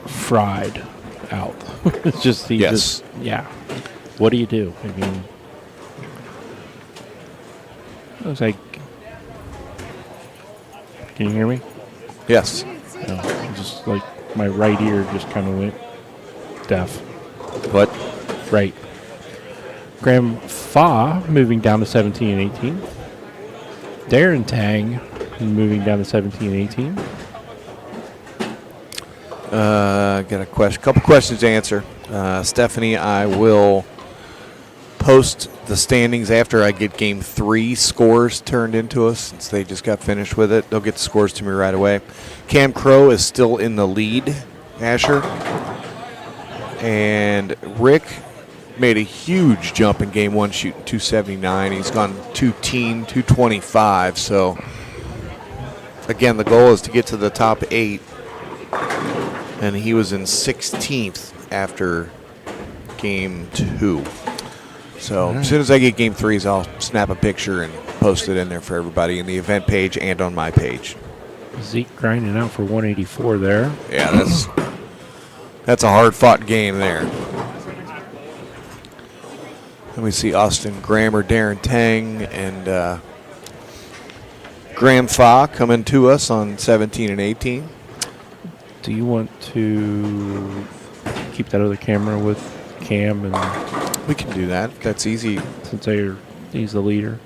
fried out. It's just, he Yes. just, yeah. What do you do? I mean, I was like, can you hear me? Yes. No, just like my right ear just kind of went deaf. What? Right. Graham Fa moving down to 17 and 18. Darren Tang moving down to 17 and 18. Got a couple questions to answer. Stephanie, I will post the standings after I get Game 3 scores turned into us, since they just got finished with it. They'll get the scores to me right away. Cam Crow is still in the lead, Asher. And Rick made a huge jump in Game 1, shooting 279. He's gone 225. So, again, the goal is to get to the top 8. And he was in 16th after Game 2. So as soon as I get Game 3s, I'll snap a picture and post it in there for everybody in the event page and on my page. Zeke grinding out for 184 there. Yeah, that's a hard-fought game there. Then we see Austin Graham or Darren Tang and Graham Fa coming to us on 17 and 18. Do you want to keep that other camera with Cam, and We can do that. That's easy. since he's the leader,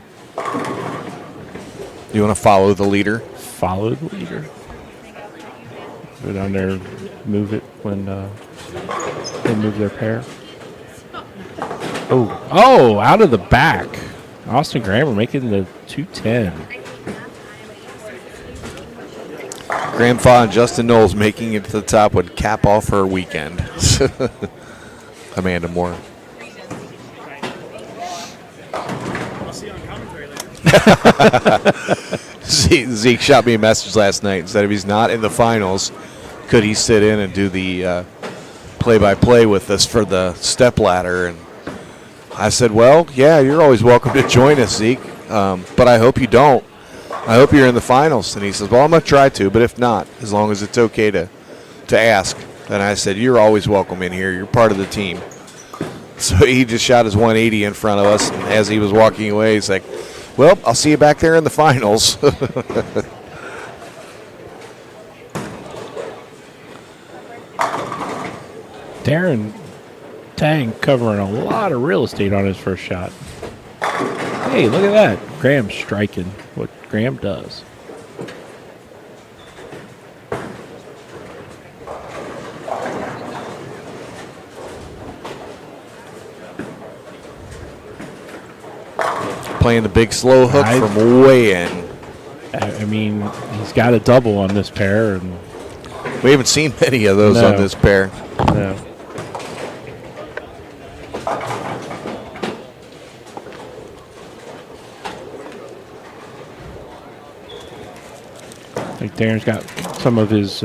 You want to follow the leader? follow the leader? Go down there, move it when they move their pair. Oh, out of the back. Austin Graham making the 210. Graham Fa and Justin Knowles making it to the top would cap off her weekend. Amanda Moore. Zeke shot me a message last night and said if he's not in the finals, could he sit in and do the play-by-play with us for the step ladder? And I said, well, yeah, you're always welcome to join us, Zeke, but I hope you don't. I hope you're in the finals. And he says, well, I'm going to try to, but if not, as long as it's okay to ask. And I said, you're always welcome in here. You're part of the team. So he just shot his 180 in front of us. And as he was walking away, he's like, well, I'll see you back there in the finals. Darren Tang covering a lot of real estate on his first shot. Hey, look at that. Graham striking what Graham does. Playing the big slow hook from way in. I mean, he's got a double on this pair, and We haven't seen many of those No. on this pair. no. I think Darren's got some of his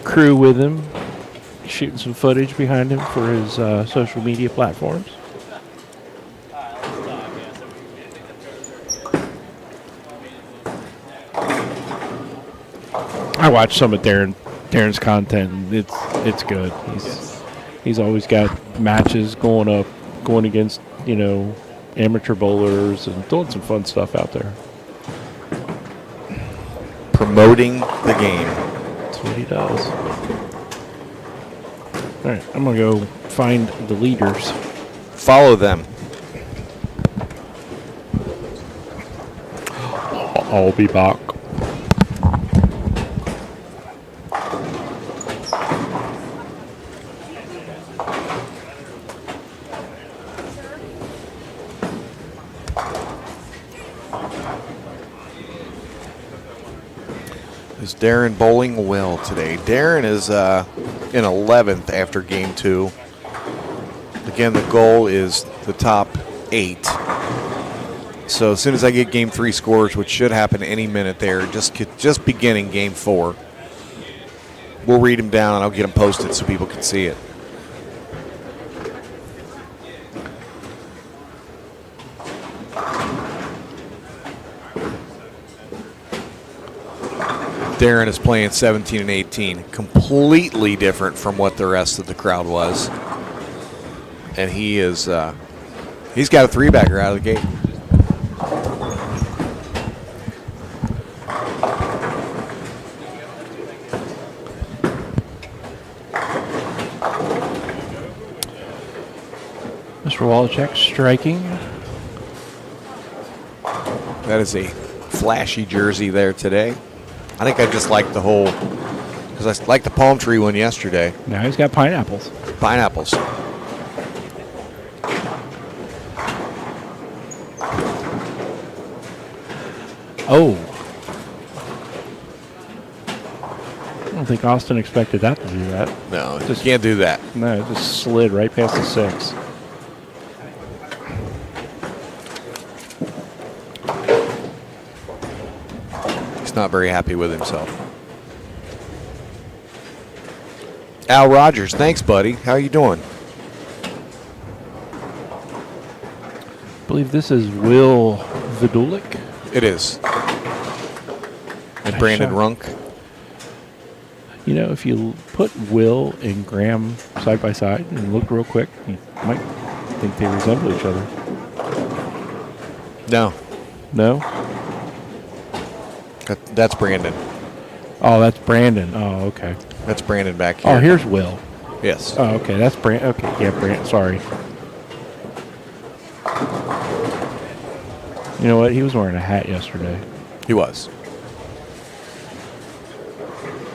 crew with him, shooting some footage behind him for his social media platforms. I watch some of Darren's content, and it's good. He's always got matches going against, amateur bowlers and doing some fun stuff out there. Promoting the game. That's what he does. All right, I'm going to go find the leaders. Follow them. I'll be back. Is Darren bowling well today? Darren is in 11th after game 2. Again, the goal is the top 8. So as soon as I get game 3 scores, which should happen any minute there, just beginning game 4, we'll read them down and I'll get them posted so people can see it. Darren is playing 17 and 18, completely different from what the rest of the crowd was. And he's got a 3-bagger out of the gate. Mr. Wallachek striking. That is a flashy jersey there today. I think I just like the whole, because I liked the palm tree one yesterday. Now he's got pineapples. Pineapples. Oh. I don't think Austin expected that to do that. No, just can't do that. No, it just slid right past the 6. He's not very happy with himself. Al Rogers, thanks, buddy. How you doing? I believe this is Will Vidulik. It is. And Brandon Runk. If you put Will and Graham side by side and look real quick, you might think they resemble each other. No, No? that's Brandon. Oh, that's Brandon. Oh, okay. That's Brandon back here. Oh, here's Will. Yes. Oh, okay. That's Brandon. Okay, yeah, Brandon. Sorry. You know what? He was wearing a hat yesterday. He was.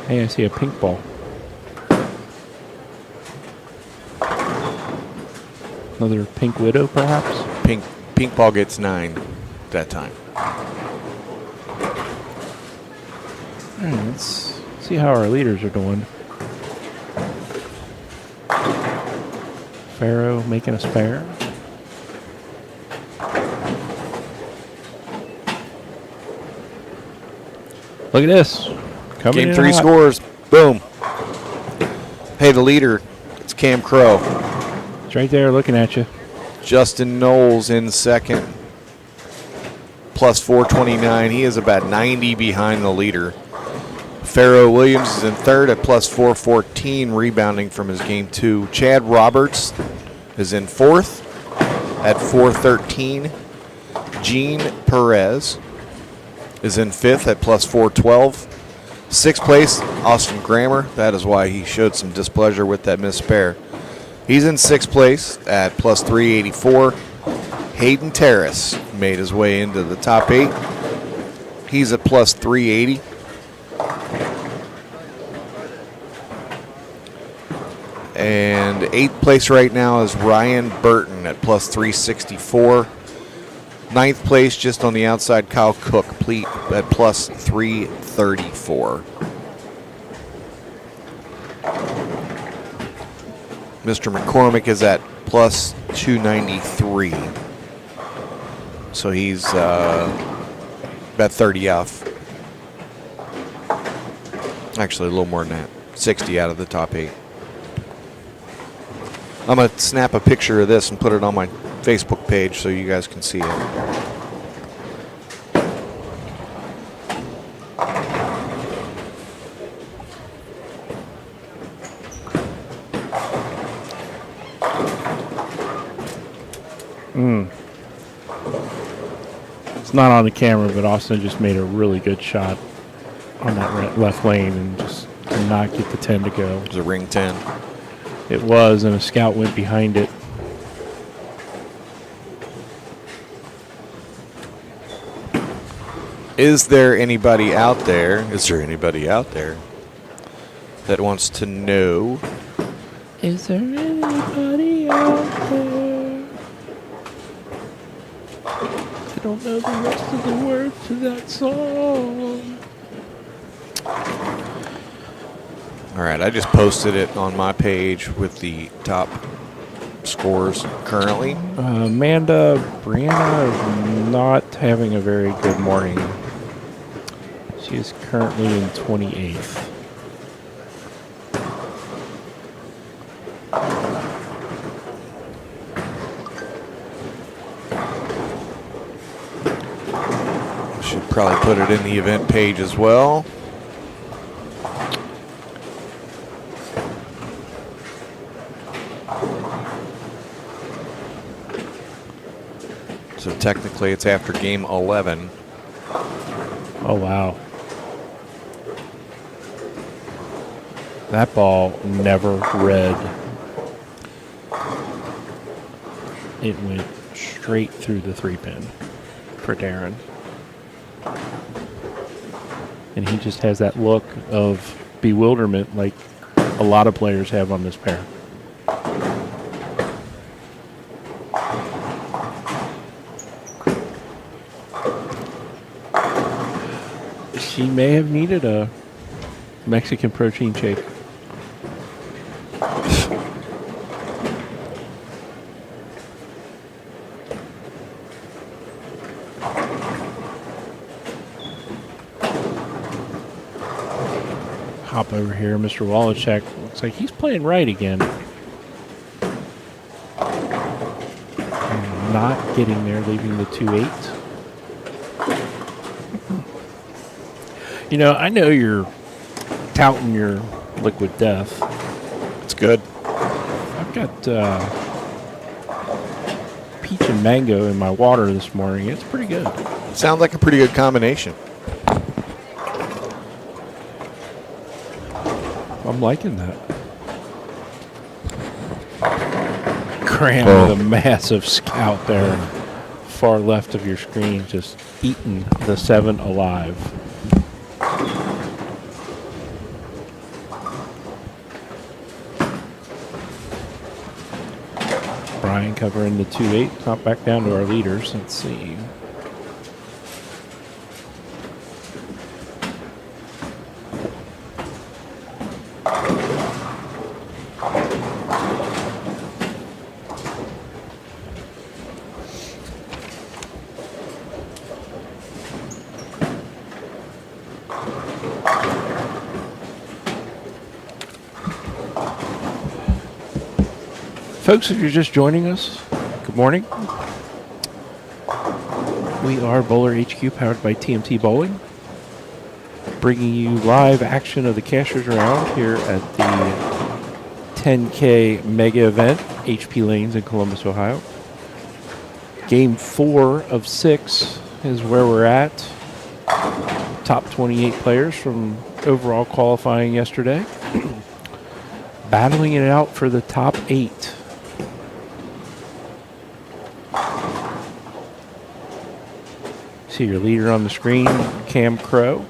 Hey, I see a pink ball. Another pink widow, perhaps? Pink ball gets 9 that time. All right, let's see how our leaders are doing. Pharaoh making a spare. Look at this. Coming Game 3 hot. scores. Boom. Hey, the leader, it's Cam Crow. It's right there looking at you. Justin Knowles in second. Plus 429. He is about 90 behind the leader. Pharaoh Williams is in third at plus 414, rebounding from his game 2. Chad Roberts is in fourth at 413. Gene Perez is in fifth at plus 412. Sixth place, Austin Grammer. That is why he showed some displeasure with that missed spare. He's in sixth place at plus 384. Hayden Terrace made his way into the top 8. He's at plus 380. And eighth place right now is Ryan Burton at plus 364. Ninth place, just on the outside, Kyle Cook at plus 334. Mr. McCormick is at plus 293. So he's about 30 off. Actually, a little more than that. 60 out of the top 8. I'm going to snap a picture of this and put it on my Facebook page so you guys can see it. It's not on the camera, but Austin just made a really good shot on that left lane and just could not get the 10 to go. It was a ring 10. It was, and a scout went behind it. Is there anybody out there? Is there anybody out there that wants to know? Is there anybody out there? I don't know the rest of the words to that song. All right, I just posted it on my page with the top scores currently. Amanda Brianna is not having a very good morning. She is currently in 28th. Should probably put it in the event page as well. So technically it's after game 11. Oh, wow. That ball never read. It went straight through the 3-pin for Darren. And he just has that look of bewilderment like a lot of players have on this pair. She may have needed a Mexican protein shake. Hop over here, Mr. Wallachek. Looks like he's playing right again. And not getting there, leaving the 2-8. You know, I know you're touting your liquid death. It's good. I've got peach and mango in my water this morning. It's pretty good. Sounds like a pretty good combination. I'm liking that. Graham with a massive scout there, far left of your screen, just eating the 7 alive. Brian covering the 2-8, not back down to our leaders. Let's see. Folks, if you're just joining us, good morning. We are Bowler HQ, powered by TMT Bowling, bringing you live action of the Cashers Round here at the 10K mega event, HP Lanes in Columbus, Ohio. Game 4 of 6 is where we're at. Top 28 players from overall qualifying yesterday. Battling it out for the top 8. See your leader on the screen, Cam Crow.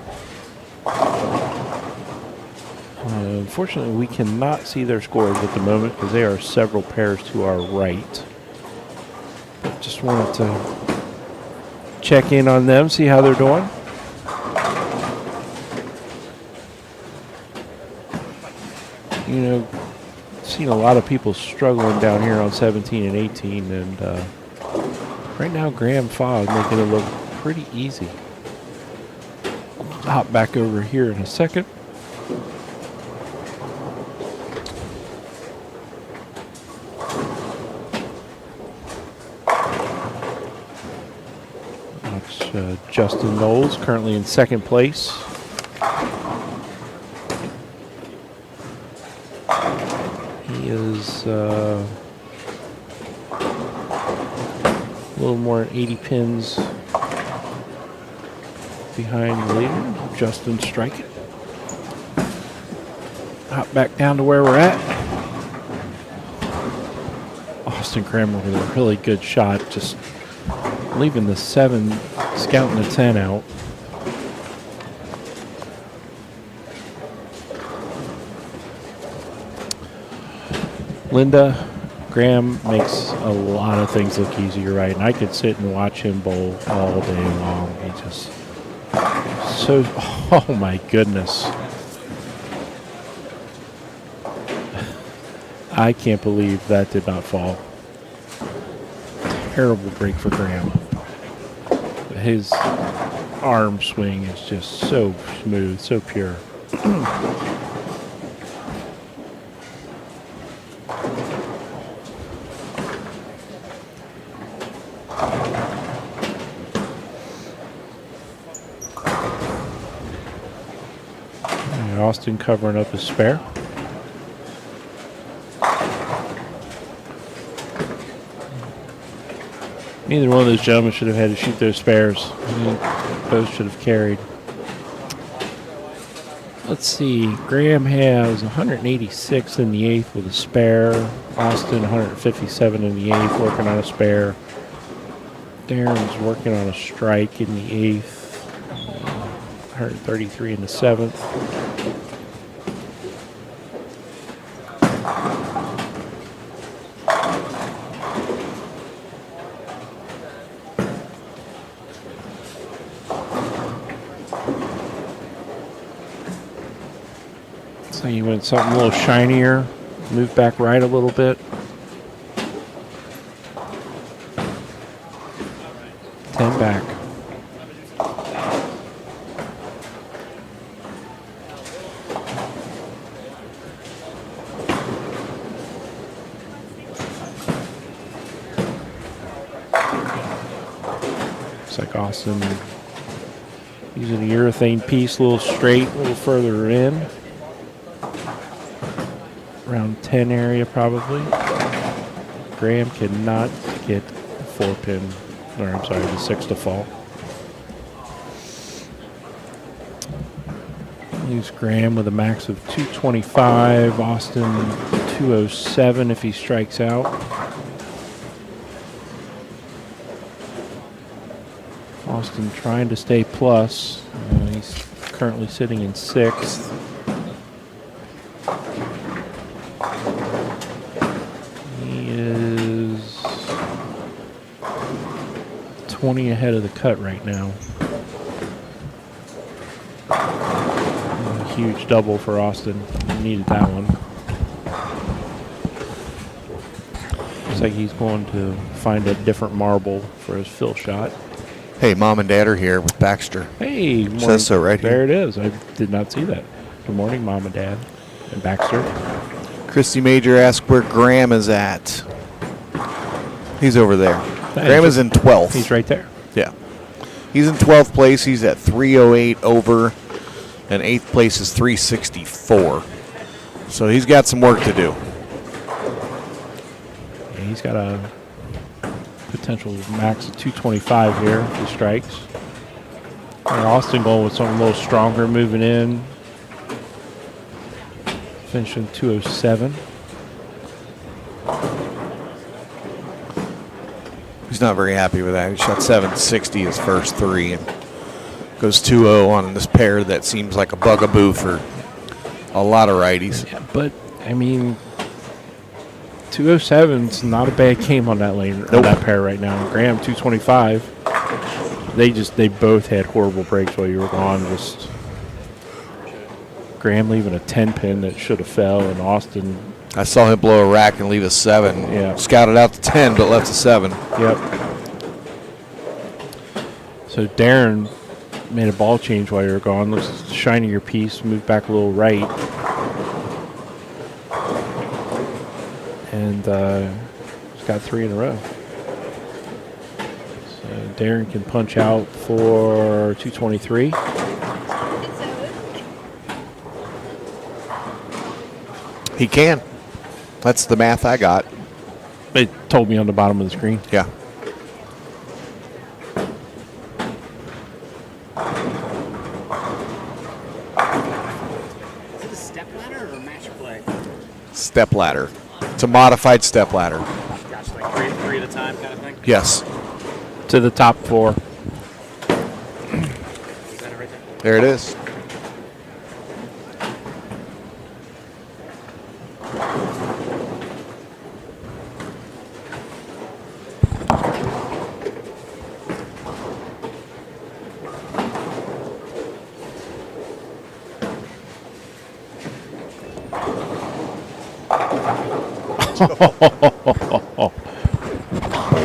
Unfortunately, we cannot see their scores at the moment because they are several pairs to our right. But just wanted to check in on them, see how they're doing. You know, seen a lot of people struggling down here on 17 and 18, and right now Graham Fogg making it look pretty easy. Hop back over here in a second. That's Justin Knowles, currently in second place. He is little more than 80 pins behind the leader. Justin striking. Hop back down to where we're at. Austin Kramer with a really good shot, just leaving the 7, scouting the 10 out. Linda, Graham makes a lot of things look easy, you're right. And I could sit and watch him bowl all day long. He just so, oh my goodness. I can't believe that did not fall. Terrible break for Graham. His arm swing is just so smooth, so pure. And Austin covering up his spare. Neither one of those gentlemen should have had to shoot those spares. Both should have carried. Let's see. Graham has 186 in the 8th with a spare. Austin 157 in the 8th working on a spare. Darren's working on a strike in the 8th. 133 in the 7th. So you went something a little shinier, move back right a little bit. 10 back. Looks like Austin using a urethane piece, a little straight, a little further in. Around 10 area probably. Graham cannot get the 4-pin, or I'm sorry, the 6 to fall. Leaves Graham with a max of 225. Austin 207 if he strikes out. Austin trying to stay plus. He's currently sitting in 6th. He is 20 ahead of the cut right now. A huge double for Austin. He needed that one. Looks like he's going to find a different marble for his fill shot. Hey, Mom and Dad are here with Baxter. Hey, morning. Says so right here. There it is. I did not see that. Good morning, Mom and Dad. And Baxter. Christy Major asked where Graham is at. He's over there. Graham is in 12th. He's right there. Yeah. He's in 12th place. He's at 308 over. And 8th place is 364. So he's got some work to do. Yeah, he's got a potential max of 225 here if he strikes. And Austin going with something a little stronger moving in. Finishing 207. He's not very happy with that. He shot 760 his first 3 and goes 2-0 on this pair that seems like a bugaboo for a lot of righties. Yeah, but, I mean, 207's not a bad game on that lane, on that pair right now. Graham 225. They both had horrible breaks while you were gone. Just Graham leaving a 10-pin that should have fell, and Austin. I saw him blow a rack and leave a 7. Yeah. Scouted out to 10, but left a 7. Yep. So Darren made a ball change while you were gone. Looks shiny your piece, move back a little right. And he's got 3 in a row. So Darren can punch out for 223. He can. That's the math I got. It told me on the bottom of the screen. Yeah. step ladder. It's a modified step ladder. Gosh, like three at a time kind of thing. Yes. To the top floor. Is that everything? There it is.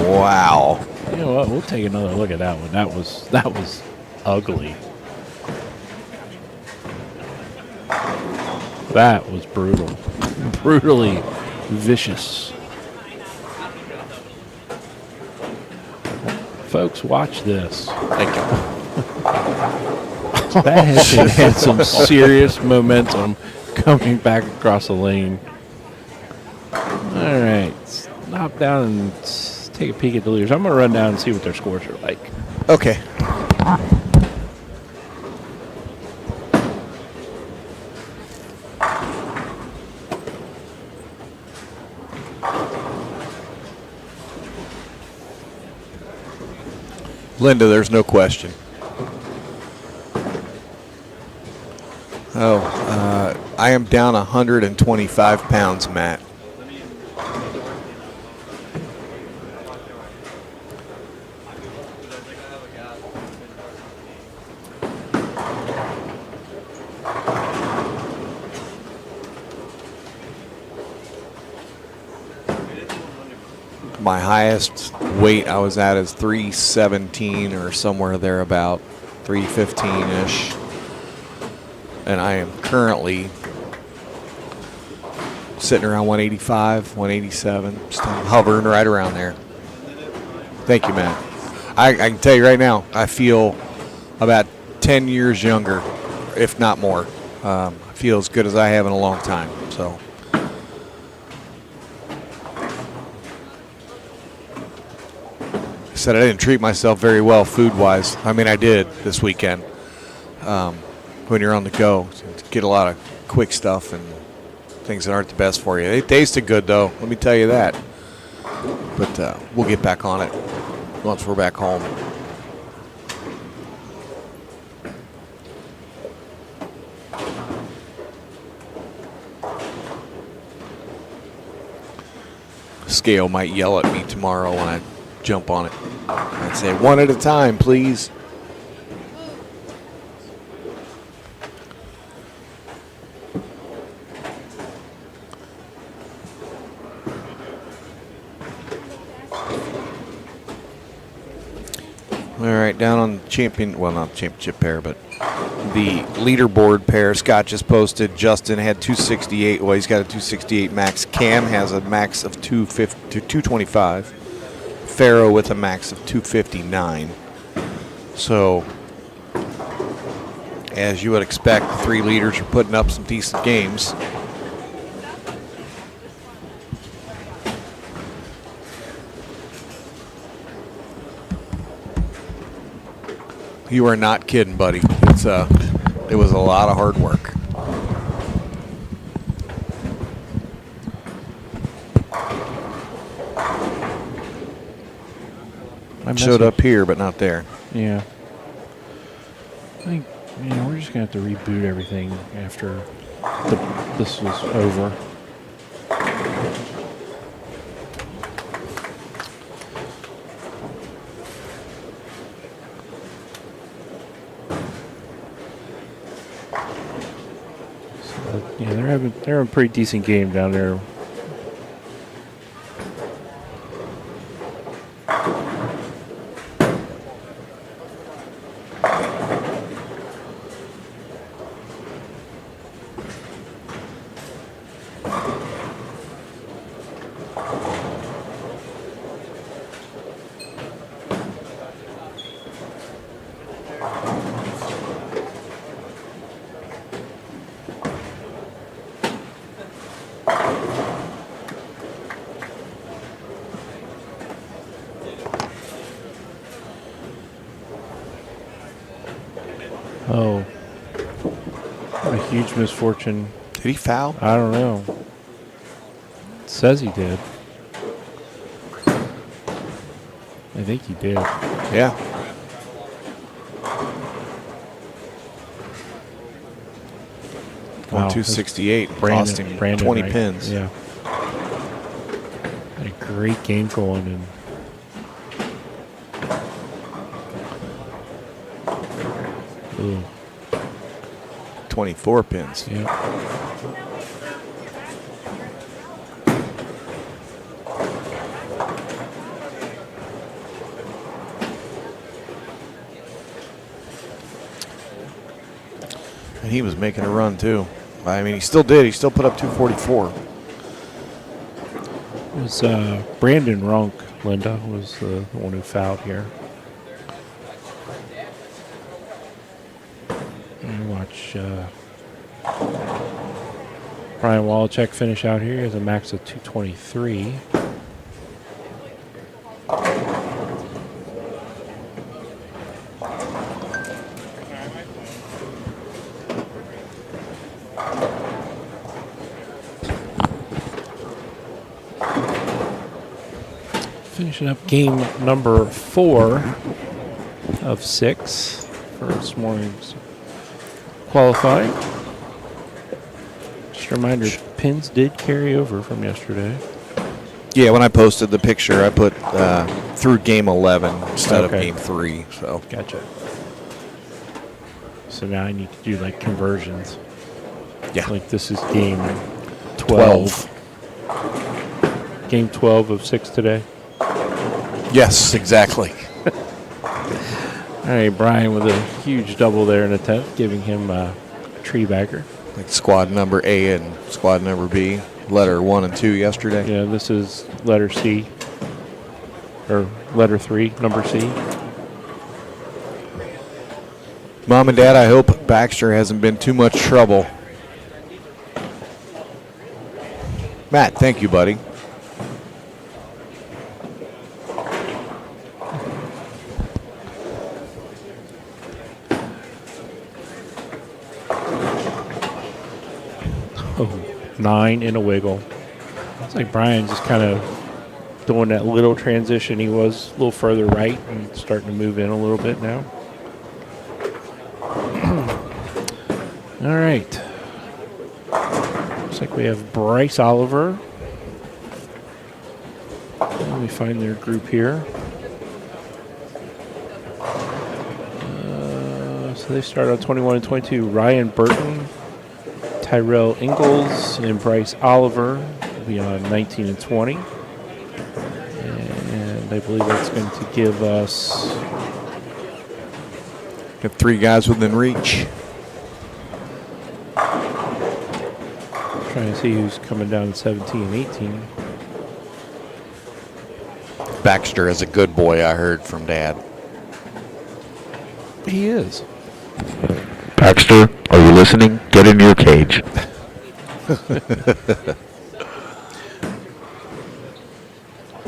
Wow. You know what? We'll take another look at that one. That was ugly. That was brutal. Brutally vicious. Folks, watch this. Thank you. That had some serious momentum coming back across the lane. All right. Hop down and take a peek at the leaders. I'm going to run down and see what their scores are like. Okay. Linda, there's no question. I am down 125 pounds, Matt. My highest weight I was at is 317 or somewhere thereabout, 315-ish. And I am currently sitting around 185, 187, just hovering right around there. Thank you, Matt. I can tell you right now, I feel about 10 years younger, if not more. I feel as good as I have in a long time, so. Said I didn't treat myself very well food-wise. I mean, I did this weekend. When you're on the go, to get a lot of quick stuff and things that aren't the best for you. They tasted good, though. Let me tell you that. But we'll get back on it once we're back home. Scale might yell at me tomorrow when I jump on it. I'd say one at a time, please. All right, down on not championship pair, but the leaderboard pair. Scott just posted. Justin had 268. Well, he's got a 268 max. Cam has a max of 225. Farrow with a max of 259. So, as you would expect, the three leaders are putting up some decent games. You are not kidding, buddy. It was a lot of hard work. Showed up here, but not there. Yeah. I think we're just gonna have to reboot everything after this was over. Yeah, they're having a pretty decent game down there. Oh, what a huge misfortune. Did he foul? I don't know. Says he did. I think he did. Yeah. Wow, 268. Cost him 20 right? pins. Yeah. Had a great game going. And ooh, 24 pins. yeah. And he was making a run, too. I mean, he still did. He still put up 244. It was Brandon Runk, Linda, was the one who fouled here. And watch Brian Wallachek finish out here. He has a max of 223. Finishing up game number 4 of 6 for this morning's qualifying. Just a reminder, pins did carry over from yesterday. Yeah, when I posted the picture, I put through game 11 instead of game 3. So Gotcha. So now I need to do like conversions. yeah, Like this is game 12. Game 12 of 6 today. Yes, exactly. All right, Brian with a huge double there in the 10th, giving him a tree bagger. Like squad number A and squad number B, letter 1 and 2 yesterday. Yeah, this is letter C, or letter 3, number C. Mom and Dad, I hope Baxter hasn't been too much trouble. Matt, thank you, buddy. Oh, 9 in a wiggle. It's like Brian just kind of doing that little transition. He was a little further right and starting to move in a little bit now. All right. Looks like we have Bryce Oliver. Let me find their group here. So they start on 21 and 22. Ryan Burton, Tyrell Ingalls, and Bryce Oliver will be on 19 and 20. And I believe that's going to give us... Got 3 guys within reach. Trying to see who's coming down 17 and 18. Baxter is a good boy, I heard from Dad. He is. Baxter, are you listening? Get in your cage. Looks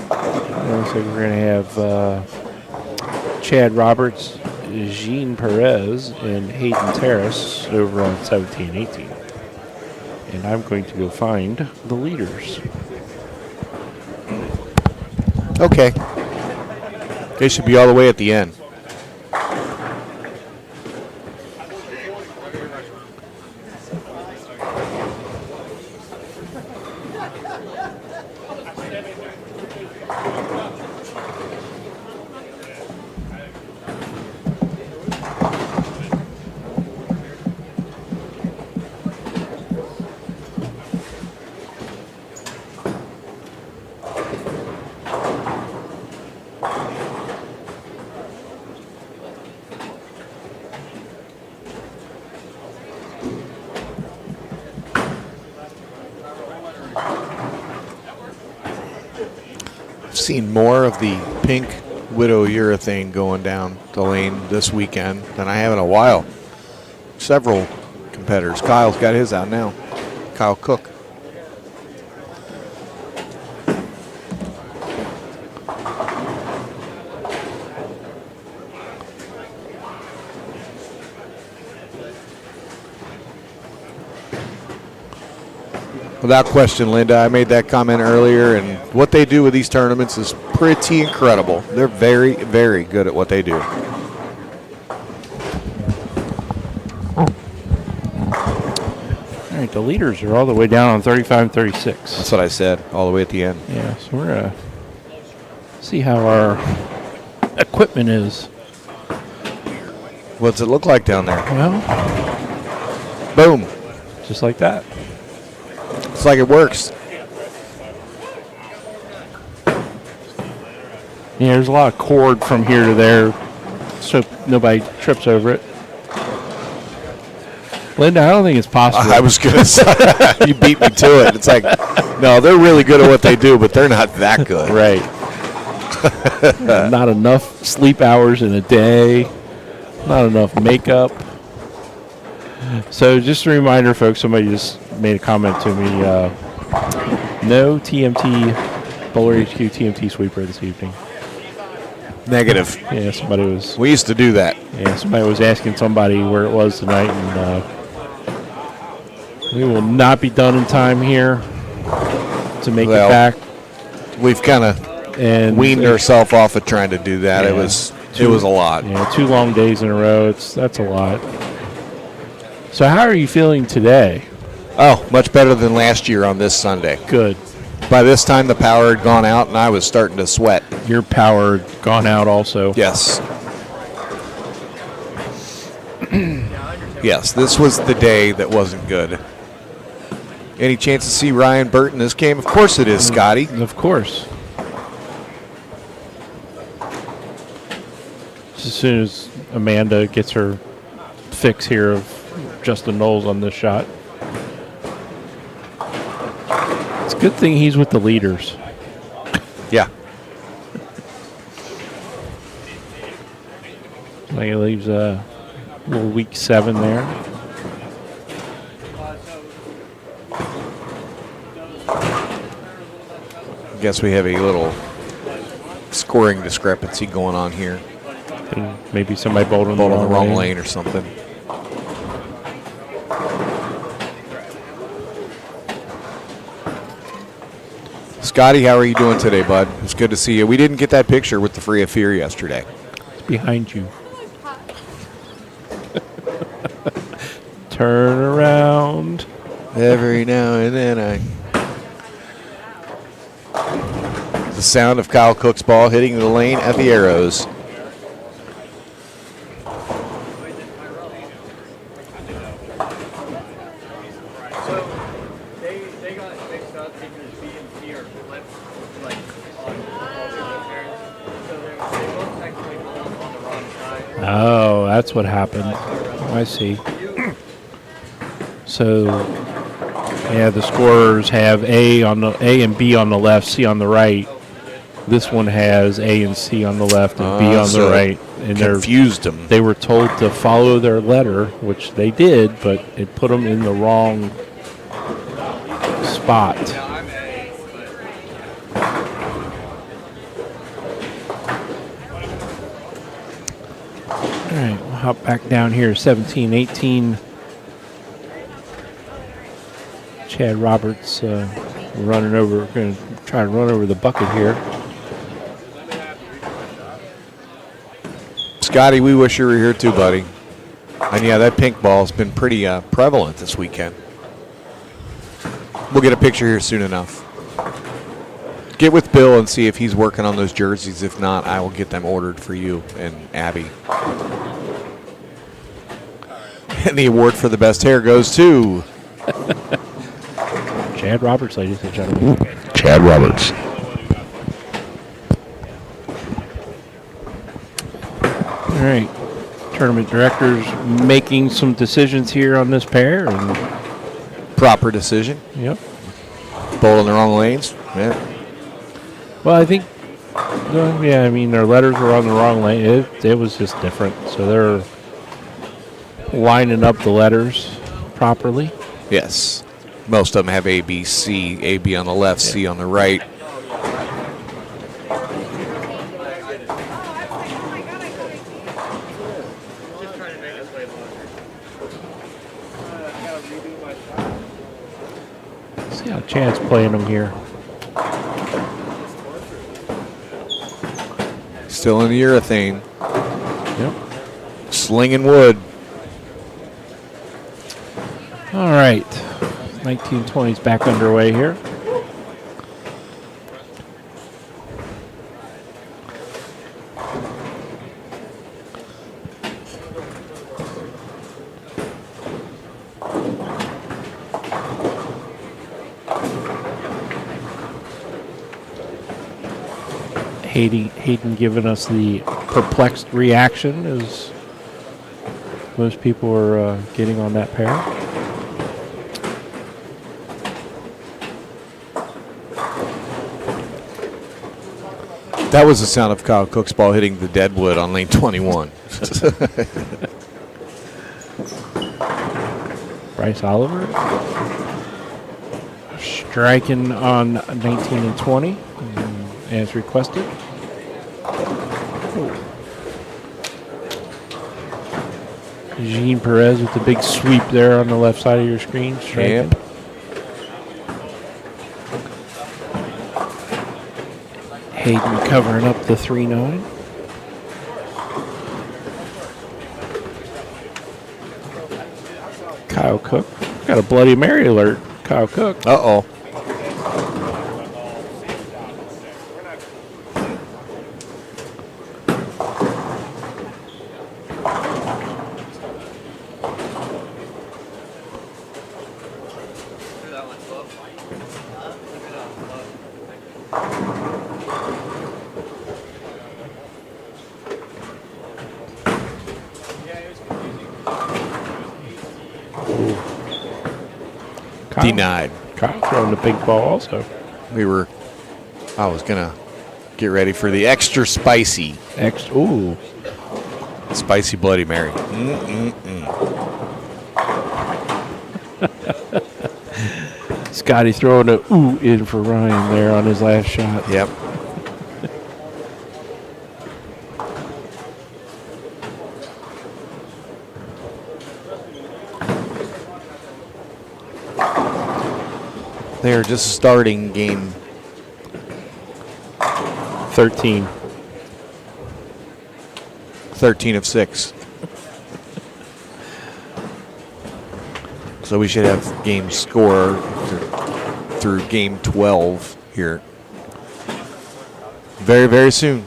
like we're going to have Chad Roberts, Jean Perez, and Hayden Terrace over on 17 and 18. And I'm going to go find the leaders. Okay. They should be all the way at the end. Seen more of the pink widow urethane going down the lane this weekend than I have in a while. Several competitors. Kyle's got his out now. Kyle Cook. Without question, Linda. I made that comment earlier, and what they do with these tournaments is pretty incredible. They're very, very good at what they do. All right, the leaders are all the way down on 35-36. That's what I said, all the way at the end. Yeah, so we're going to see how our equipment is. What's it look like down there? Well, Boom. just like that. It's like it works. Yeah, there's a lot of cord from here to there, so nobody trips over it. Linda, I don't think it's possible. I was going to say, you beat me to it. It's like, no, they're really good at what they do, but they're not that good. Right. Not enough sleep hours in a day. Not enough makeup. So just a reminder, folks, somebody just made a comment to me. No TMT, Bowler HQ TMT sweeper this evening. Negative. Yeah, somebody was. We used to do that. Yeah, somebody was asking somebody where it was tonight, and we will not be done in time here to make it back. We've kind of weaned ourselves off of trying to do that. Yeah. It was a lot. Yeah, 2 long days in a row. That's a lot. So how are you feeling today? Oh, much better than last year on this Sunday. Good. By this time, the power had gone out, and I was starting to sweat. Your power had gone out also. Yes. Yes, this was the day that wasn't good. Any chance to see Ryan Burt in this game? Of course it is, Scotty. Of course. Just as soon as Amanda gets her fix here of Justin Knowles on this shot. It's a good thing he's with the leaders. Yeah. Like it leaves a little week 7 there. Guess we have a little scoring discrepancy going on here. And maybe somebody bowled in Bowled the on the wrong wrong lane. lane or something. Scotty, how are you doing today, bud? It's good to see you. We didn't get that picture with the Free of Fear yesterday. It's behind you. Turn around. Every now and then the sound of Kyle Cook's ball hitting the lane at the arrows. Oh, that's what happened. I see. So, yeah, the scorers have A and B on the left, C on the right. This one has A and C on the left and B on the right, and confused them. They were told to follow their letter, which they did, but it put them in the wrong spot. All right, we'll hop back down here, 17-18. Chad Roberts running over, going to try to run over the bucket here. Scotty, we wish you were here too, buddy. And yeah, that pink ball's been pretty prevalent this weekend. We'll get a picture here soon enough. Get with Bill and see if he's working on those jerseys. If not, I will get them ordered for you and Abby. And the award for the best hair goes to Chad Roberts, ladies and gentlemen. Chad Roberts. All right. Tournament directors making some decisions here on this pair. And proper decision. yep. Bowl in the wrong lanes. Yeah. Well, I think, yeah, I mean, their letters were on the wrong lane. It was just different. So they're lining up the letters properly. Yes. Most of them have A, B, C. A, B on the left, C on the right. See Got a chance playing them here. Still in the urethane. Yep. Slinging wood. All right. 1920's back underway here. Hayden giving us the perplexed reaction as most people are getting on that pair. That was the sound of Kyle Cook's ball hitting the deadwood on lane 21. Bryce Oliver striking on 19 and 20 as requested. Jean Perez with the big sweep there on the left side of your screen. Striking. Yep. Hayden covering up the 3-9. Kyle Cook. Got a Bloody Mary alert. Kyle Cook. Uh-oh. Kyle. Denied. Kyle throwing the big ball also. I was going to get ready for the extra spicy. Ooh. Spicy Bloody Mary. Scotty throwing a ooh in for Ryan there on his last shot. Yep. They're just starting game 13. 13 of 6. So we should have game score through game 12 here very, very soon.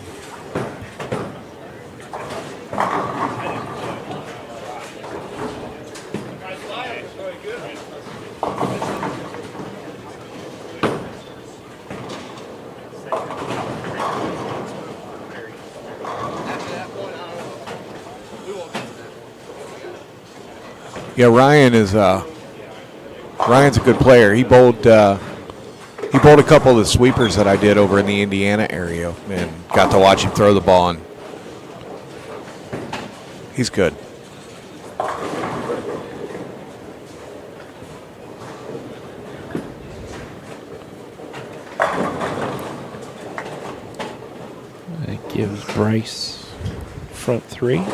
Yeah, Ryan's a good player. He bowled a couple of the sweepers that I did over in the Indiana area and got to watch him throw the ball, and he's good. That gives Bryce front 3.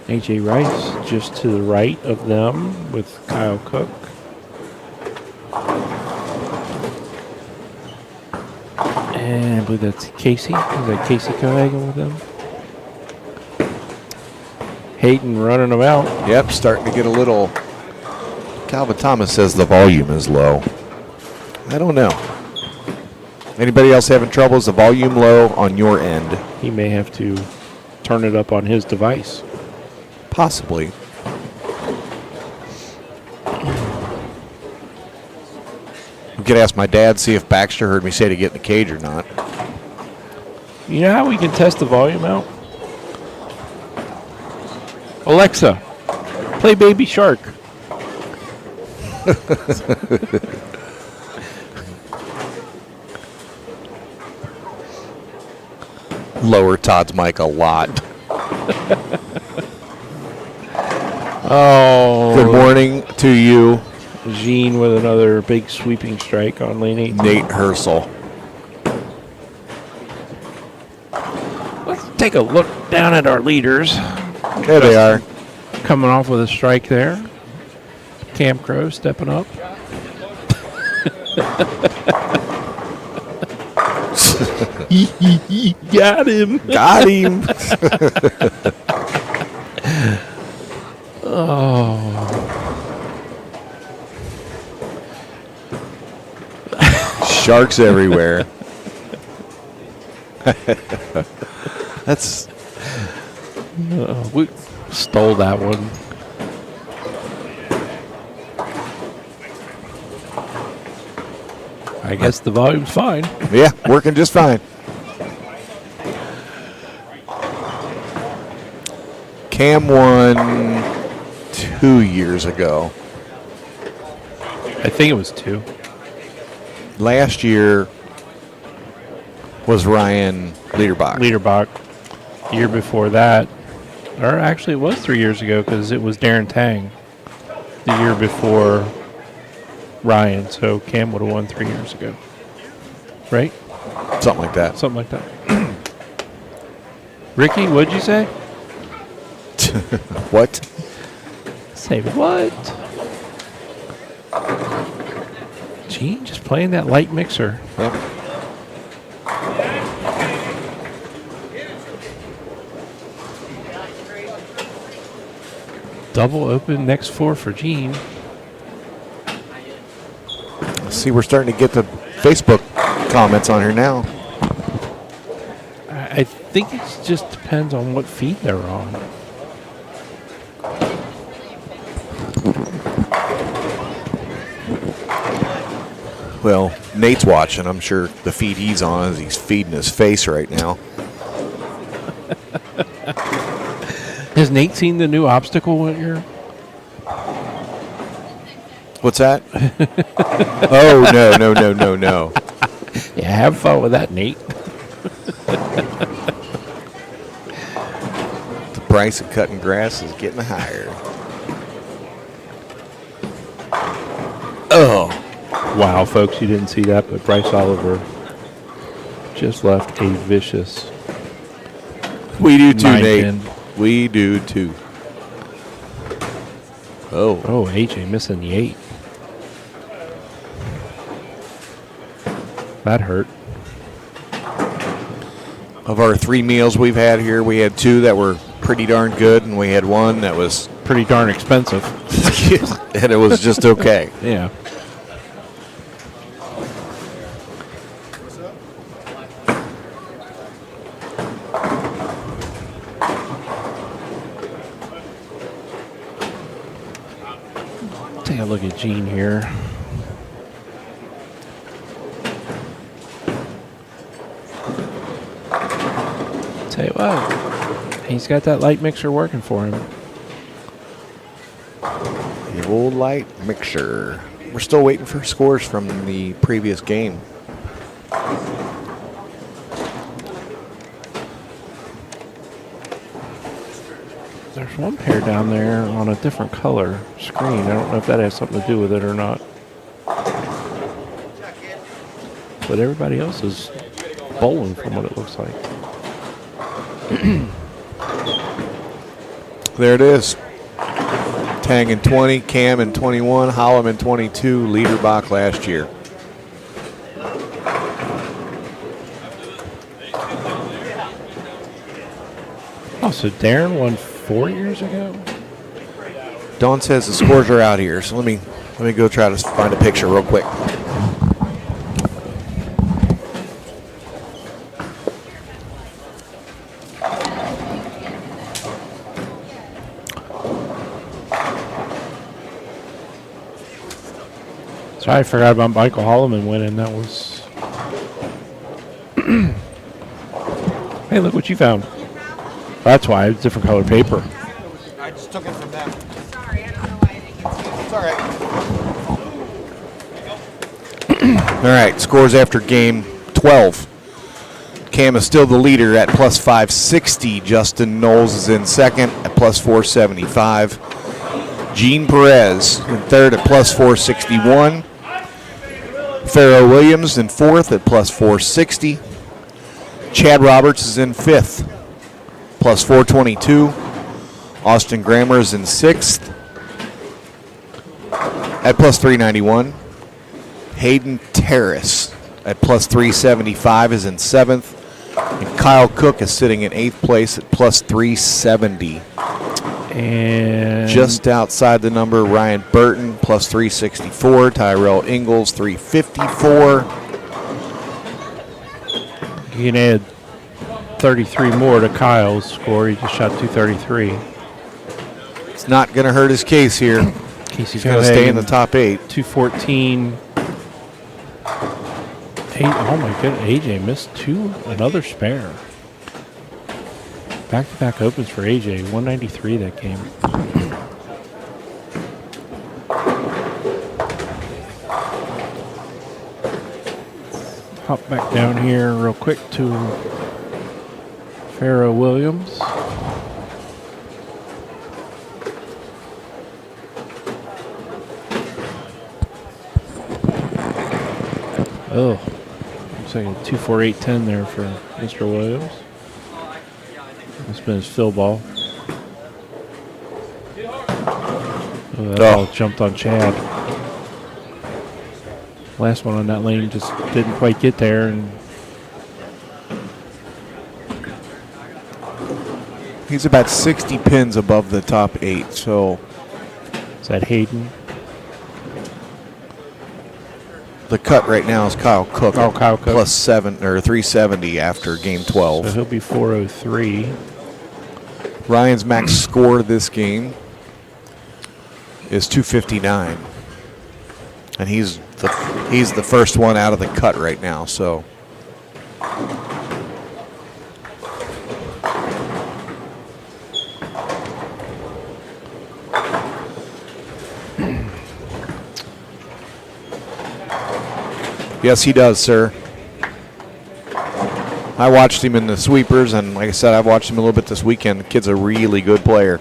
AJ Rice just to the right of them with Kyle Cook. And I believe that's Casey. Is that Casey Cohagen with them? Hayden running them out. Yep, starting to get a little. Calvin Thomas says the volume is low. I don't know. Anybody else having trouble? Is the volume low on your end? He may have to turn it up on his device. Possibly. We could ask my dad, see if Baxter heard me say to get in the cage or not. You know how we can test the volume out? Alexa, play Baby Shark. Lower Todd's mic a lot. Oh. Good morning to you, Jean with another big sweeping strike on lane 8. Nate Herschel. Let's take a look down at our leaders. There they are. Coming off with a strike there. Cam Crow stepping up. Got him. Got him. Sharks everywhere. That's We stole that one. I guess the volume's fine. yeah, working just fine. Cam won 2 years ago. I think it was 2. Last year was Ryan Liederbach. Liederbach. The year before that, or actually it was 3 years ago because it was Darren Tang the year before Ryan. So Cam would have won 3 years ago. Right? Something like that. Something like that. Ricky, what'd you say? What? Say what? Gene just playing that light mixer. Yep. Double open next 4 for Gene. See, we're starting to get the Facebook comments on here now. I think it just depends on what feed they're on. Well, Nate's watching. I'm sure the feed he's on is he's feeding his face right now. Has Nate seen the new obstacle here? What's that? Oh, no. Yeah, have fun with that, Nate. The price of cutting grass is getting higher. Oh. Wow, folks, you didn't see that, but Bryce Oliver just left a vicious We do too, 9 Nate. pin. We do too. Oh. Oh, AJ missing the 8. That hurt. Of our 3 meals we've had here, we had 2 that were pretty darn good, and we had 1 that was, Pretty darn expensive. and it was just okay. Yeah. Take a look at Gene here. Tell you what, he's got that light mixer working for him. The old light mixer. We're still waiting for scores from the previous game. There's one pair down there on a different color screen. I don't know if that has something to do with it or not. But everybody else is bowling from what it looks like. There it is. Tang in 20, Cam in 21, Hollum in 22, Liederbach last year. Oh, so Darren won 4 years ago? Dawn says the scores are out here, so let me go try to find a picture real quick. Sorry, I forgot about Michael Holloman winning. That was... Hey, look what you found. That's why. It's different color paper. I just took it from them. Sorry, I don't know why I didn't get to see it. It's all right. All right, scores after game 12. Cam is still the leader at plus 560. Justin Knowles is in second at plus 475. Gene Perez in third at plus 461. Pharaoh Williams in fourth at plus 460. Chad Roberts is in fifth, plus 422. Austin Grammer is in sixth at plus 391. Hayden Terrace at plus 375 is in 7th. And Kyle Cook is sitting in 8th place at plus 370. And Just outside the number, Ryan Burton, plus 364. Tyrell Ingalls, 354. you can add 33 more to Kyle's score. He just shot 233. It's not going to hurt his case here. Casey's He's going to stay in the top 8. 214. Oh my goodness, AJ missed another spare. Back-to-back opens for AJ, 193 that game. Hop back down here real quick to Farrah Williams. Oh, looks like a 248.10 there for Mr. Williams. That's been his fill ball. Oh, that ball jumped on Chad. Last one on that lane just didn't quite get there, and He's about 60 pins above the top 8, so is that Hayden? the cut right now is Kyle Cook. Oh, Kyle Cook. Plus 370 after game 12. So he'll be 403. Ryan's max score this game is 259. And he's the first one out of the cut right now, so yes, he does, sir. I watched him in the sweepers, and like I said, I've watched him a little bit this weekend. The kid's a really good player.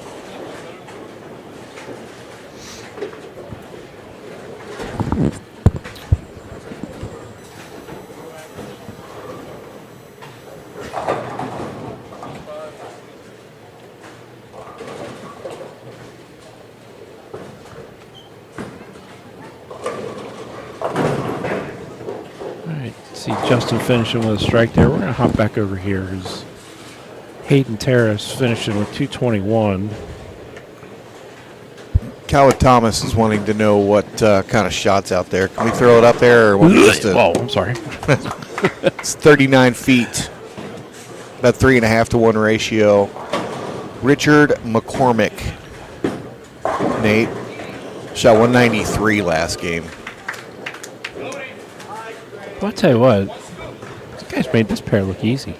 See Justin finishing with a strike there. We're going to hop back over here. Is Hayden Terrace finishing with 221. Coward Thomas is wanting to know what kind of shots out there. Can we throw it up there? Or Oh, I'm sorry. It's 39 feet. About 3.5 to 1 ratio. Richard McCormick. Nate shot 193 last game. Well, I'll tell you what. These guys made this pair look easy.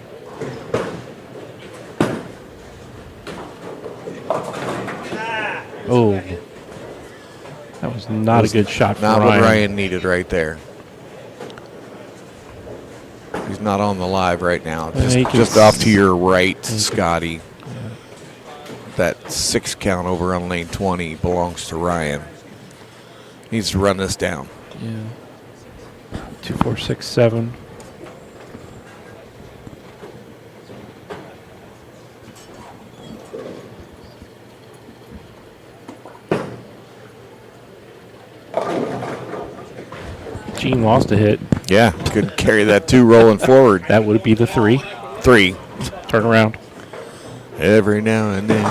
Oh. That was not a good shot for Not Ryan. what Ryan needed right there. He's not on the live right now. Just off to your right, Scotty. That 6 count over on lane 20 belongs to Ryan. Needs to run this down. Yeah. 2, 4, 6, 7. Gene lost a hit. Yeah, could carry that 2 rolling forward. That would be the 3. 3. Turn around. Every now and then.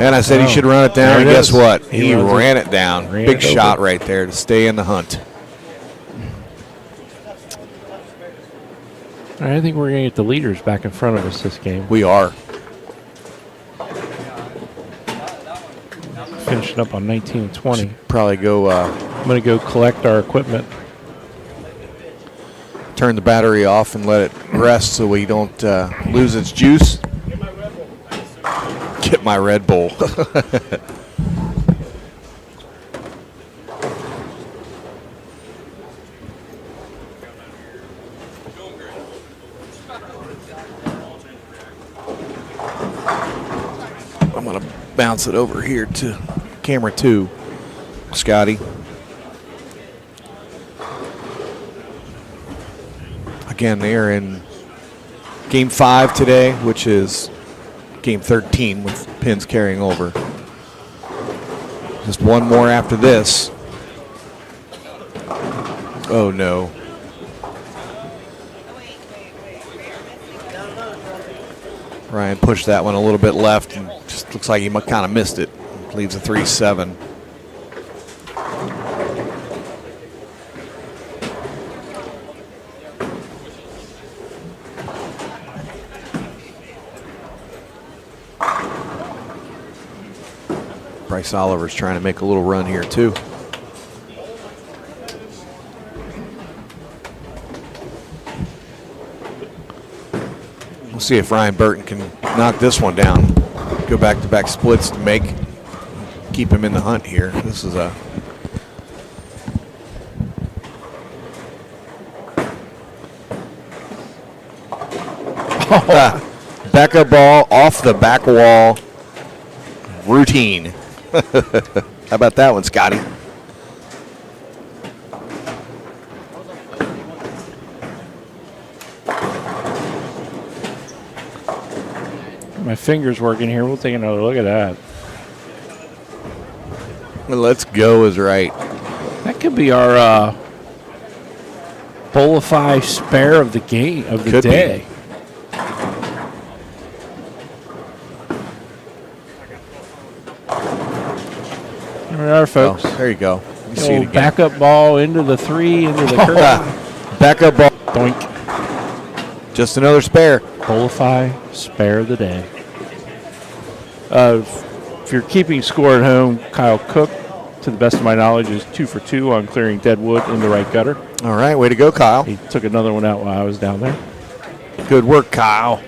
And I said he should run it There down, it and guess is. what? He He runs ran it down. Ran Big it shot over. right there to stay in the hunt. All right, I think we're going to get the leaders back in front of us this game. We are. Finishing up on 19 and 20. Probably go I'm going to go collect our equipment. turn the battery off and let it rest so we don't lose its juice. Get my Red Bull. I'm going to bounce it over here to camera 2, Scotty. Again, they are in game 5 today, which is game 13 with pins carrying over. Just one more after this. Oh, no. Ryan pushed that one a little bit left and just looks like he kind of missed it. Leaves a 3-7. Bryce Oliver's trying to make a little run here, too. We'll see if Ryan Burton can knock this one down. Go back-to-back splits to keep him in the hunt here. This is a... backup ball off the back wall. Routine. How about that one, Scotty? My finger's working here. We'll take another look at that. Let's go is right. That could be our Bolify spare of the game of the Could be. day. There we are, folks. Oh, there you go. You see it Little again. backup ball into the 3, into the curve. Backup ball. Doink. Just another spare. Bolify spare of the day. If you're keeping score at home, Kyle Cook, to the best of my knowledge, is 2 for 2 on clearing dead wood in the right gutter. All right, way to go, Kyle. He took another one out while I was down there. Good work, Kyle.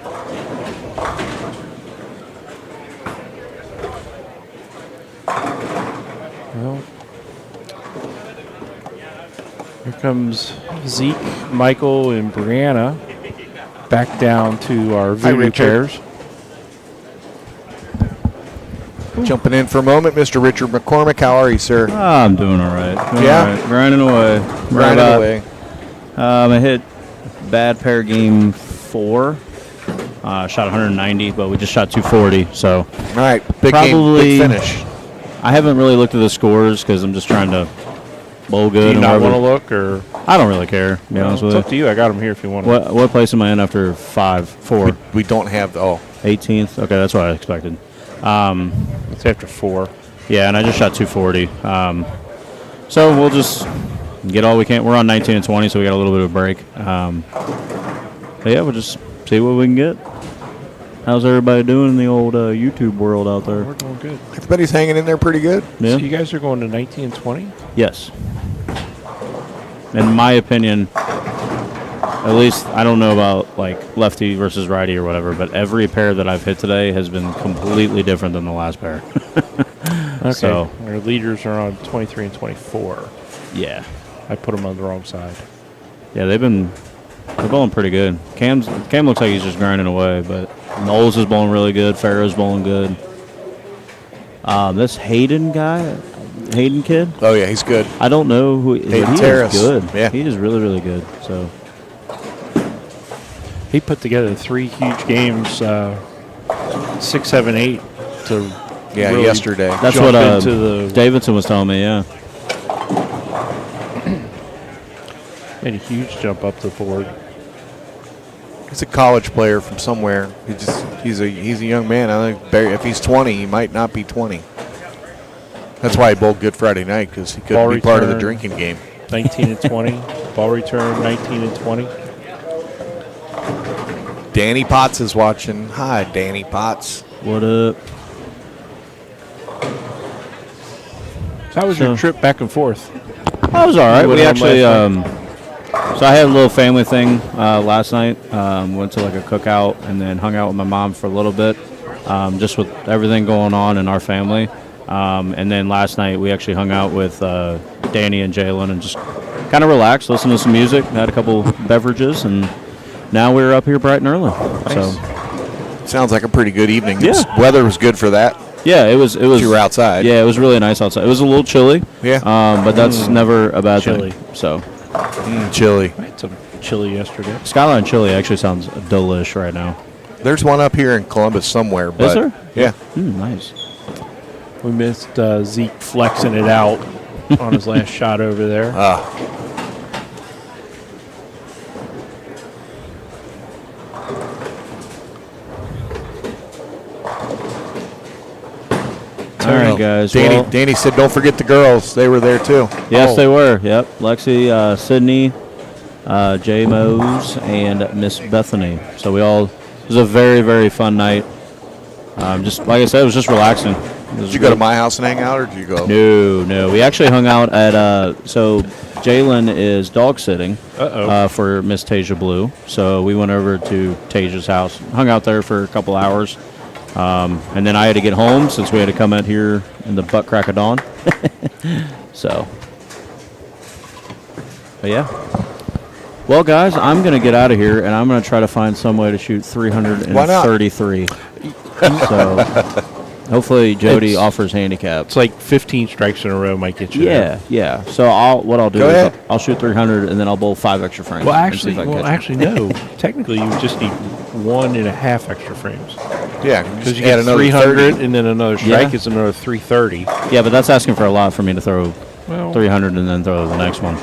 Well, here comes Zeke, Michael, and Brianna back down to our Hi, voodoo Richard. chairs. Jumping in for a moment, Mr. Richard McCormick. How are you, sir? I'm doing all right. Yeah? All right. Grinding away. Grinding away. I hit bad pair game 4. Shot 190, but we just shot 240. So All right, big game, Probably- big finish. I haven't really looked at the scores because I'm just trying to bowl good. Do you and not whatever. want to look, or I don't really care, to be honest it's with up to you. I got them here if you want you. to. What place am I in after 4? We don't have, 18th? Okay, that's what I expected. It's after 4. Yeah, and I just shot 240. So we'll just get all we can. We're on 19 and 20, so we got a little bit of a break. But yeah, we'll just see what we can get. How's everybody doing in the old YouTube world out there? We're doing good. everybody's hanging in there pretty good. Yeah. So you guys are going to 19 and 20? Yes. In my opinion, at least I don't know about like lefty versus righty or whatever, but every pair that I've hit today has been completely different than the last pair. Okay. So- Our leaders are on 23 and 24. Yeah. I put them on the wrong side. Yeah, they're bowling pretty good. Cam looks like he's just grinding away, but Knowles is bowling really good. Farrah's bowling good. This Hayden kid, Oh, yeah, he's good. I don't know who but Hayden he Terrace. is good. Yeah. He is really, really good. So He put together 3 huge games, 6, 7, 8 to Yeah, really yesterday. that's jump what into the Davidson was telling me. Yeah. made a huge jump up the board. He's a college player from somewhere. He's a young man. I think if he's 20, he might not be 20. That's why he bowled good Friday night, because he couldn't Ball be part of the return. drinking game. 19 and 20. Ball return 19 and 20. Danny Potts is watching. Hi, Danny Potts. What up? So how was your So- trip back and forth? That was all right. You went We home actually, last so I had a little family thing last night. Went to like a cookout and then hung out with my mom for a little bit, just with everything going on in our family. And then last night we actually hung out with Danny and Jalen and just kind of relaxed, listened to some music, had a couple beverages, and now we're up here bright and early. So Sounds like a pretty good evening. Yeah. Weather was good for that. yeah, it was. You were outside. Yeah, it was really nice outside. It was a little chilly. Yeah. But that's never a bad Chilly. thing. So Chilly. I had some chili yesterday. Skyline chili actually sounds delish right now. There's one up here in Columbus somewhere. But there? Yeah. Nice. We missed Zeke flexing it out on his last shot over there. All right, guys. Danny, Well, Danny said, "Don't forget the girls. They were there too." yes, Oh. they were. Yep. Lexi, Sydney, J. Mose, and Miss Bethany. So it was a very, very fun night. Just like I said, it was just relaxing. Did you go to my house and hang out, or did you go? No. We actually hung out at, so Jalen is dog sitting for Miss Tasia Blue. So we went over to Tasia's house, hung out there for a couple hours. And then I had to get home since we had to come out here in the butt crack of dawn. So, but yeah. Well, guys, I'm going to get out of here, and I'm going to try to find some way to shoot 333. So, hopefully Jody offers handicap. It's like 15 strikes in a row might get you Yeah, yeah. So what I'll do Go is ahead. I'll shoot 300, and then I'll bowl 5 extra frames. Well, and see if I actually, can catch it. no. Technically, you just need 1.5 extra frames. Yeah, Because you add get another 300 30. and then another strike Yeah. is another 330. Yeah, but that's asking for a lot for me to throw Well, 300 and then throw the next one.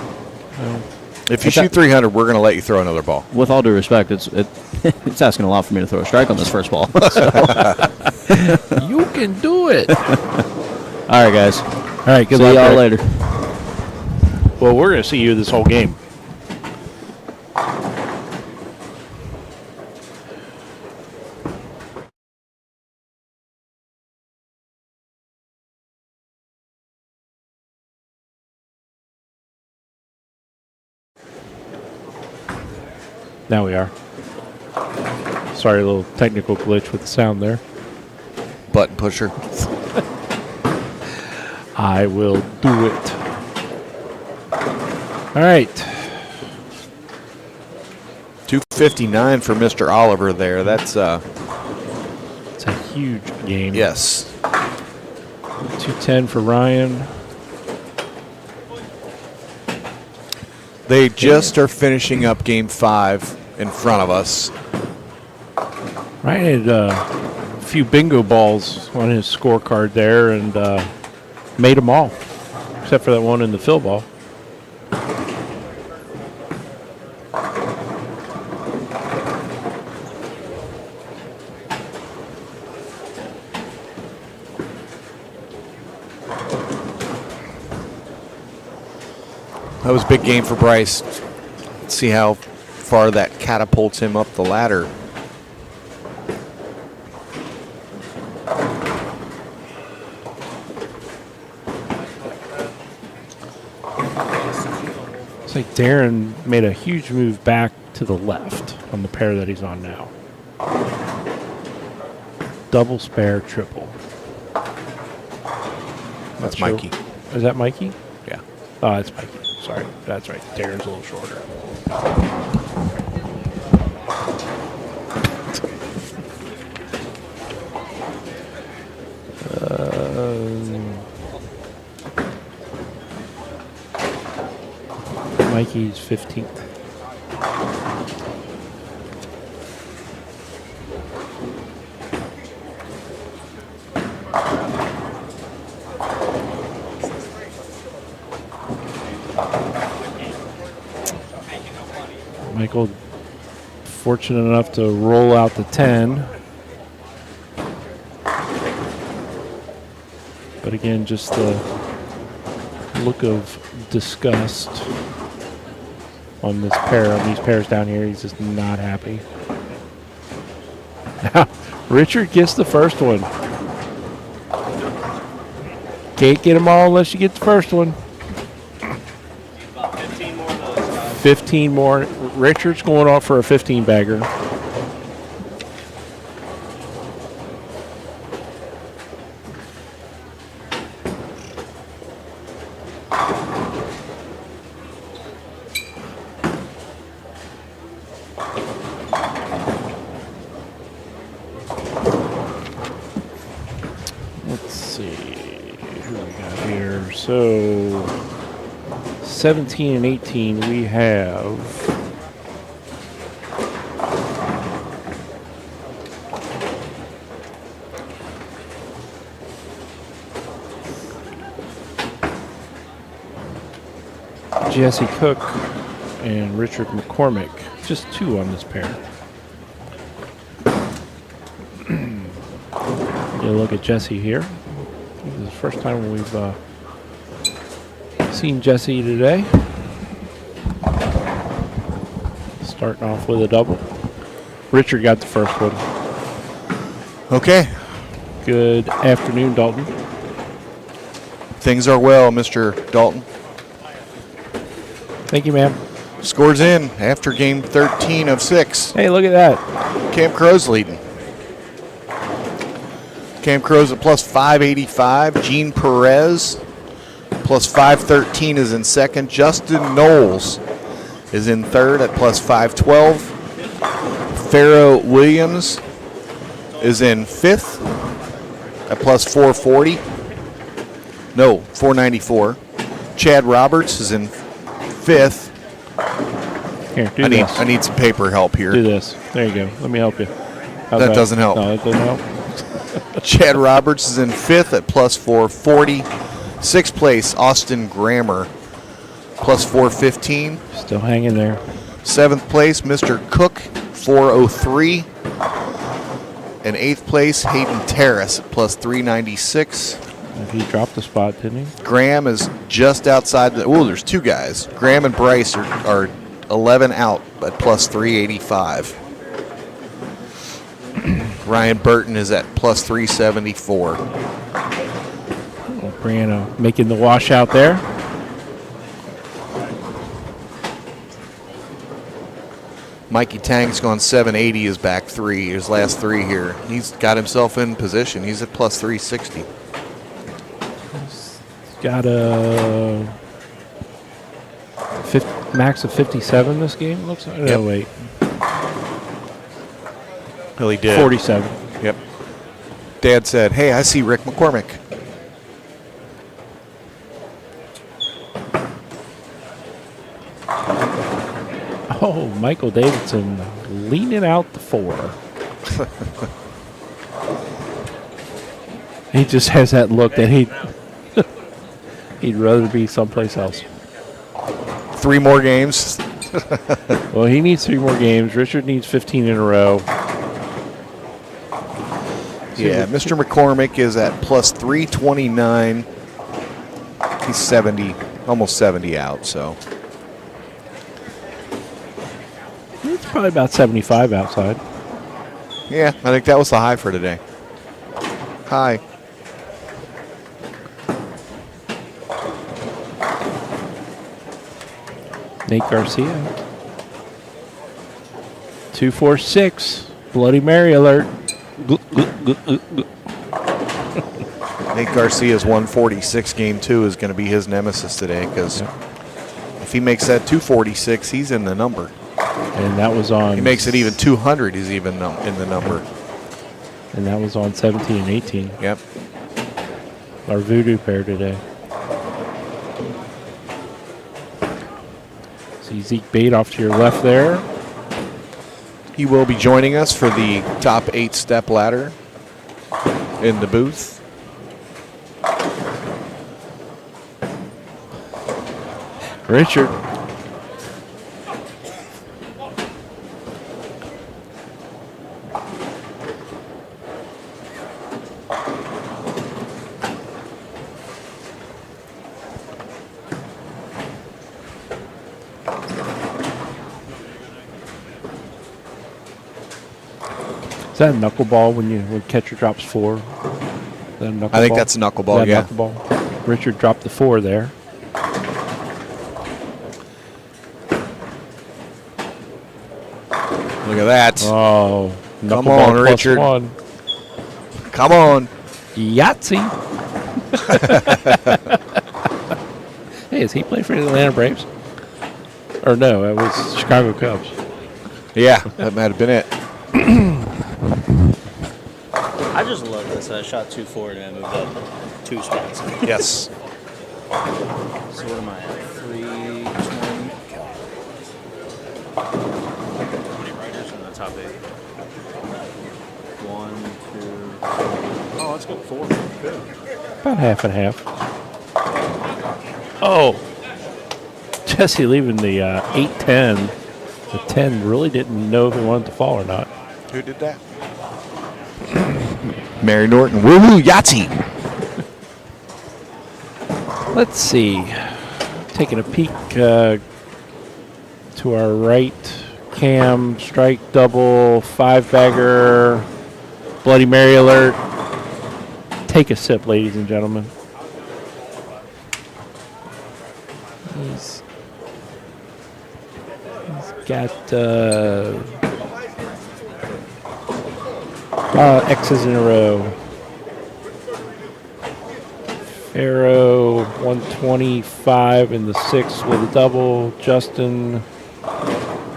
If you shoot 300, we're going to let you throw another ball. With all due respect, it's asking a lot for me to throw a strike on this first ball. you can do it. All right, guys. All right, good See luck. y'all Rick. later. Well, we're going to see you this whole game. Now we are. Sorry, a little technical glitch with the sound there. Button pusher. I will do it. All right. 259 for Mr. Oliver there. That's It's a huge game. yes. 210 for Ryan. They just are finishing up game 5 in front of us. Ryan had a few bingo balls on his scorecard there and made them all, except for that one in the fill ball. That was a big game for Bryce. Let's see how far that catapults him up the ladder. It's like Darren made a huge move back to the left on the pair that he's on now. Double spare triple. That's Not sure- Mikey. Is that Mikey? Yeah. Oh, it's Mikey. Sorry. That's right. Darren's a little shorter. Mikey's 15th. Michael fortunate enough to roll out the 10. But again, just the look of disgust on this pair, on these pairs down here. He's just not happy. Now, Richard gets the first one. Can't get them all unless you get the first one. 15 more. Richard's going off for a 15 bagger. Let's see who we got here. So 17 and 18 we have Jesse Cook and Richard McCormick. Just two on this pair. Get a look at Jesse here. This is the first time we've seen Jesse today. Starting off with a double. Richard got the first one. Okay. Good afternoon, Dalton. Things are well, Mr. Dalton. Thank you, ma'am. Scores in after game 13 of 6. Hey, look at that. Camp Crow's leading. Camp Crow's at plus 585. Gene Perez plus 513 is in second. Justin Knowles is in third at plus 512. Pharaoh Williams is in fifth at plus 440. No, 494. Chad Roberts is in fifth. Here, do this. I need some paper help here. Do this. There you go. Let me help you. How's That doesn't help. No, that doesn't help. Chad Roberts is in fifth at plus 440. Sixth place, Austin Grammer, plus 415. Still hanging there. Seventh place, Mr. Cook, 403. And eighth place, Hayden Terrace at plus 396. He dropped the spot, didn't he? Graham is just outside the. Oh, there's two guys. Graham and Bryce are 11 out at plus 385. Ryan Burton is at plus 374. Brianna making the washout there. Mikey Tang's gone 780, his back three, his last three here. He's got himself in position. He's at plus 360. Got a max of 57 this game, looks like. Yep. No, wait. Well, he did. 47. Yep. Dad said, hey, I see Rick McCormick. Oh, Michael Davidson leaning out the 4. He just has that look that he'd rather be someplace else. 3 more games. Well, he needs 3 more games. Richard needs 15 in a row. Yeah, Mr. McCormick is at plus 329. He's 70, almost 70 out, so. It's probably about 75 outside. Yeah, I think that was the high for today. High. Nate Garcia. 246. Bloody Mary alert. Nate Garcia's 146 game 2 is going to be his nemesis today because if he makes that 246, he's in the number. And that was on. He makes it even 200, he's even in the number. And that was on 17 and 18. Yep. Our voodoo pair today. See Zeke Bate off to your left there. He will be joining us for the top 8 step ladder in the booth. Richard. Is that a knuckleball when catcher drops 4? Is that a knuckleball? I think that's a knuckleball, Is that yeah. Knuckleball? Richard dropped the 4 there. Look at that. Oh, Come knuckleball on, plus Richard. 1. Come on. Yahtzee. Hey, does he play for the Atlanta Braves? Or no, it was Chicago Cubs. Yeah, that might have been it. I just love this. I shot 240 and I moved up 2 spots. Yes. So what am I at? 320? How many riders in the top 8? 1, 2. Oh, let's go 4. Good. About half and half. Oh. Jesse leaving the 8-10. The 10 really didn't know if he wanted to fall or not. Who did that? Mary Norton, woohoo, Yahtzee. Let's see. Taking a peek to our right. Cam, strike, double, 5-bagger, Bloody Mary alert. Take a sip, ladies and gentlemen. He's got X's in a row. Arrow 125 in the 6th with a double. Justin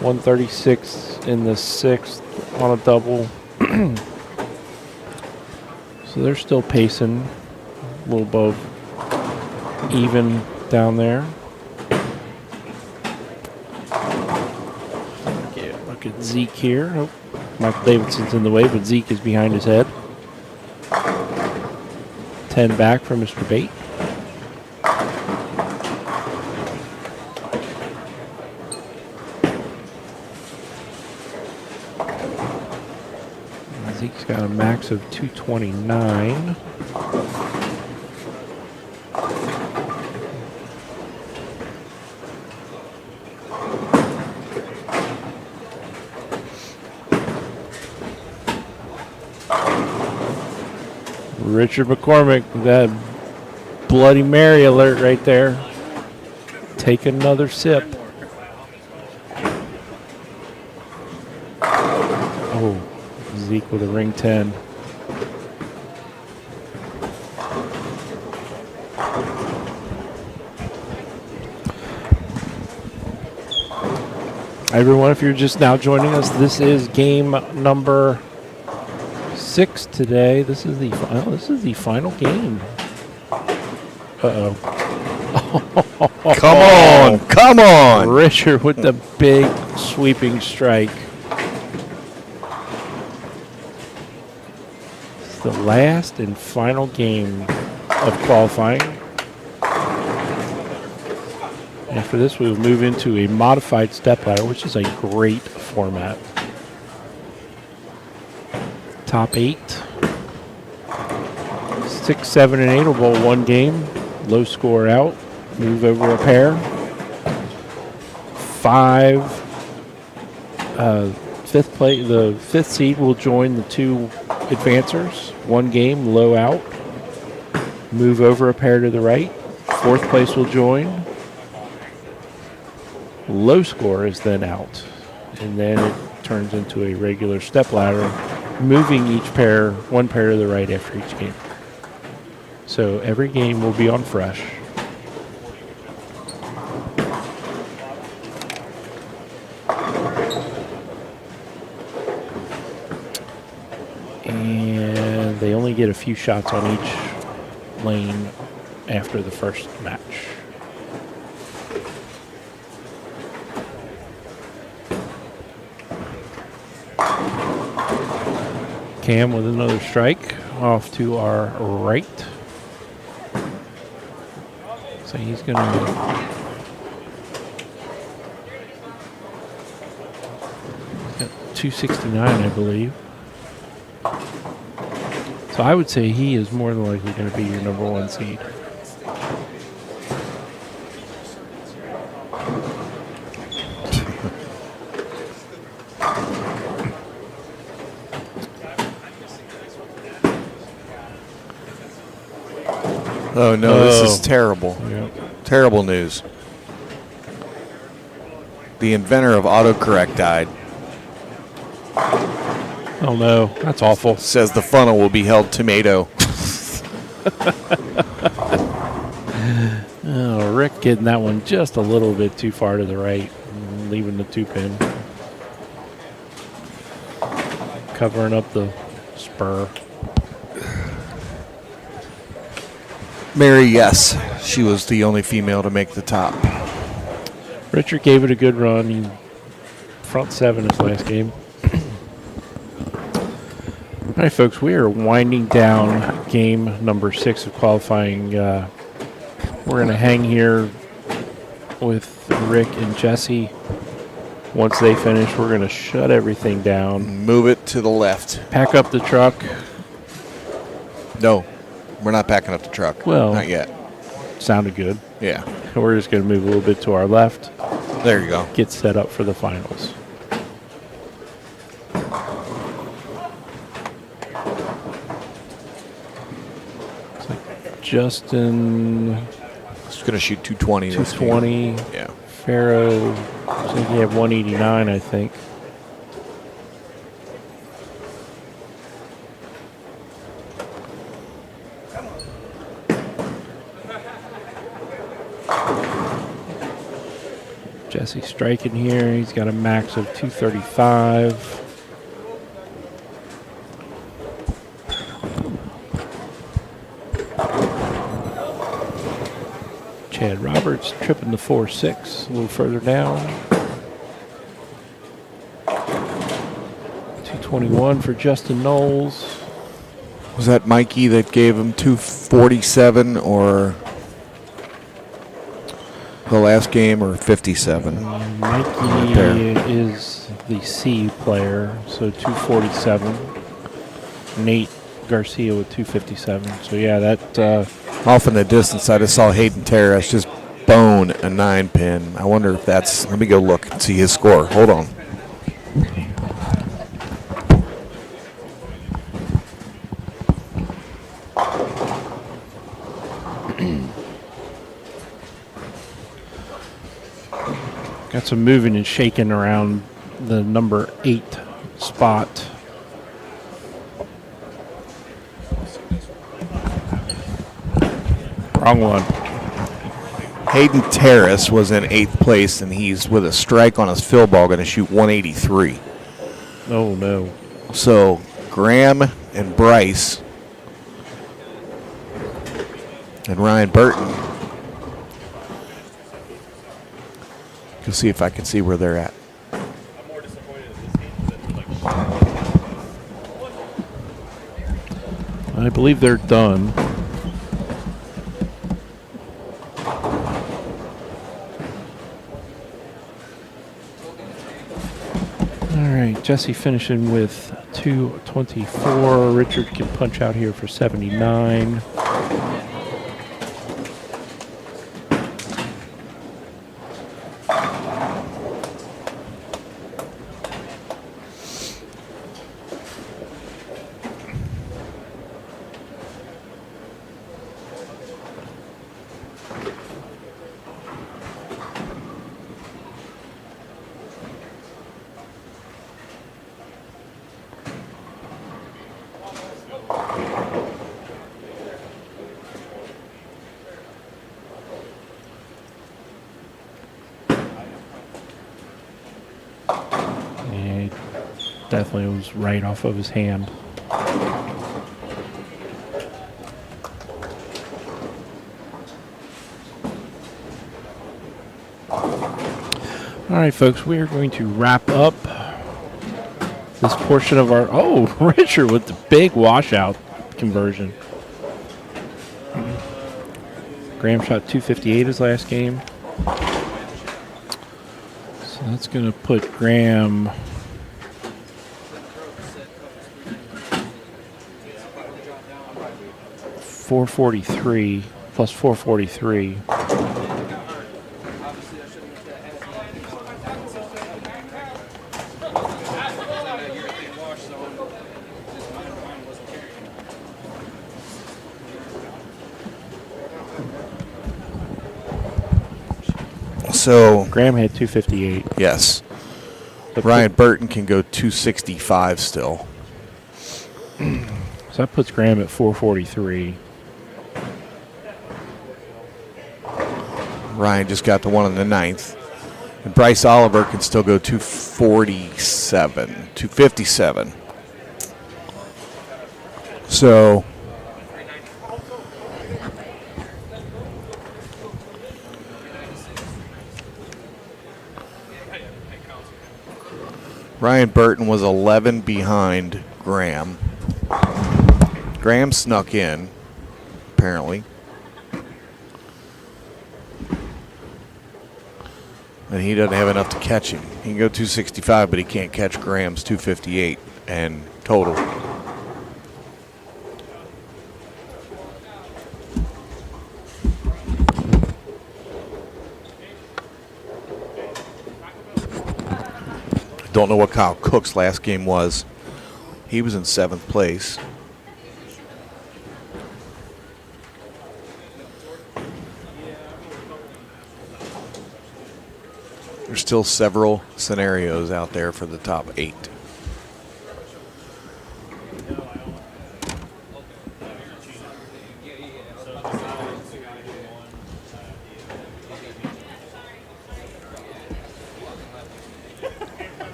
136 in the 6th on a double. So they're still pacing a little above even down there. Look at Zeke here. Oh, Michael Davidson's in the way, but Zeke is behind his head. 10 back for Mr. Bate. Zeke's got a max of 229. Richard McCormick, that Bloody Mary alert right there. Take another sip. Oh, Zeke with a ring 10. Everyone, if you're just now joining us, this is game number 6 today. This is the final game. Come on. Richard with the big sweeping strike. It's the last and final game of qualifying. After this, we will move into a modified stepladder, which is a great format. Top 8. 6, 7, and 8 will bowl one game. Low score out. Move over a pair. 5. Fifth play. The 5th seed will join the 2 advancers. One game, low out. Move over a pair to the right. 4th place will join. Low score is then out. And then it turns into a regular stepladder, moving each pair, one pair to the right after each game. So every game will be on fresh. And they only get a few shots on each lane after the first match. Cam with another strike off to our right. So he's going to 269, I believe. So I would say he is more than likely going to be your number 1 seed. Oh, no, this is terrible. Yep. Terrible news. The inventor of autocorrect died. Oh, no. That's awful. Says the funnel will be held tomato. Oh, Rick getting that one just a little bit too far to the right, leaving the 2-pin. Covering up the spur. Mary, yes. She was the only female to make the top. Richard gave it a good run. He front 7 his last game. All right, folks, we are winding down game number 6 of qualifying. We're going to hang here with Rick and Jesse. Once they finish, we're going to shut everything down. Move it to the left. Pack up the truck. No, we're not packing up the truck. Well- not yet. Sounded good. Yeah, We're just going to move a little bit to our left, there you go. get set up for the finals. Looks like Justin, Just gonna shoot 220. this game. 220. Yeah. Farrow, I think he had 189, I think. Jesse striking here. He's got a max of 235. Chad Roberts tripping the 4-6 a little further down. 221 for Justin Knowles. Was that Mikey that gave him 247 or the last game or 57? Mikey There. is the C player, so 247. Nate Garcia with 257. So yeah, that Off in the distance, I just saw Hayden Terrace just bone a 9-pin. I wonder if that's. Let me go look and see his score. Hold on. got some moving and shaking around the number 8 spot. Wrong one. Hayden Terrace was in 8th place, and he's with a strike on his fill ball going to shoot 183. Oh no. So Graham and Bryce and Ryan Burton. Go see if I can see where they're at. I believe they're done. All right, Jesse finishing with 224. Richard can punch out here for 79. Yeah, he definitely was right off of his hand. All right, folks, we are going to wrap up this portion of our... Oh, Richard with the big washout conversion. Graham shot 258 his last game. So that's going to put Graham... .443 plus 443. So Graham had 258. yes, That Ryan Burton can go 265 still. So that puts Graham at 443. Ryan just got the one in the 9th. And Bryce Oliver can still go 247, 257. So Ryan Burton was 11 behind Graham. Graham snuck in, apparently. And he doesn't have enough to catch him. He can go 265, but he can't catch Graham's 258 and total. Don't know what Kyle Cook's last game was. He was in 7th place. There's still several scenarios out there for the top 8.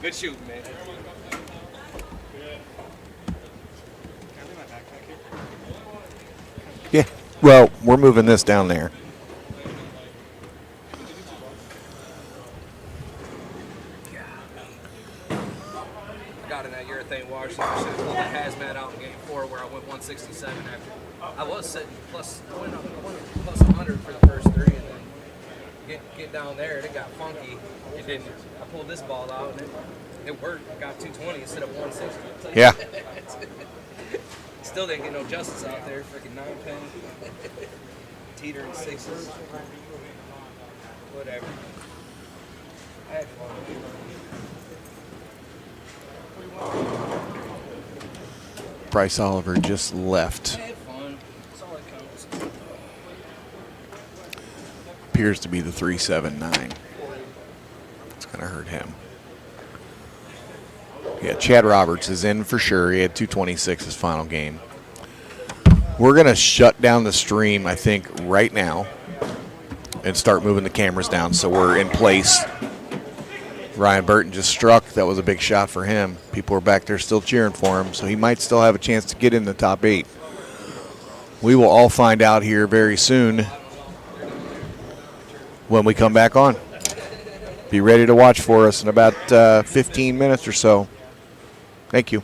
Good shooting, man. Yeah. Well, we're moving this down there. Got in that urethane wash, so I should have pulled the hazmat out in game 4 where I went 167 after. I was sitting plus, I went plus 100 for the first 3, and then get down there, and it got funky. It didn't. I pulled this ball out, and it worked. I got 220 instead of 160. Yeah. Still didn't get no justice out there. Freaking 9-pin. Teeter and 6s. Whatever. I had fun. Bryce Oliver just left. I had fun. That's all that counts. Appears to be the 379. It's going to hurt him. Yeah, Chad Roberts is in for sure. He had 226 his final game. We're going to shut down the stream, I think, right now and start moving the cameras down so we're in place. Ryan Burton just struck. That was a big shot for him. People were back there still cheering for him, so he might still have a chance to get in the top 8. We will all find out here very soon when we come back on. Be ready to watch for us in about 15 minutes or so. Thank you.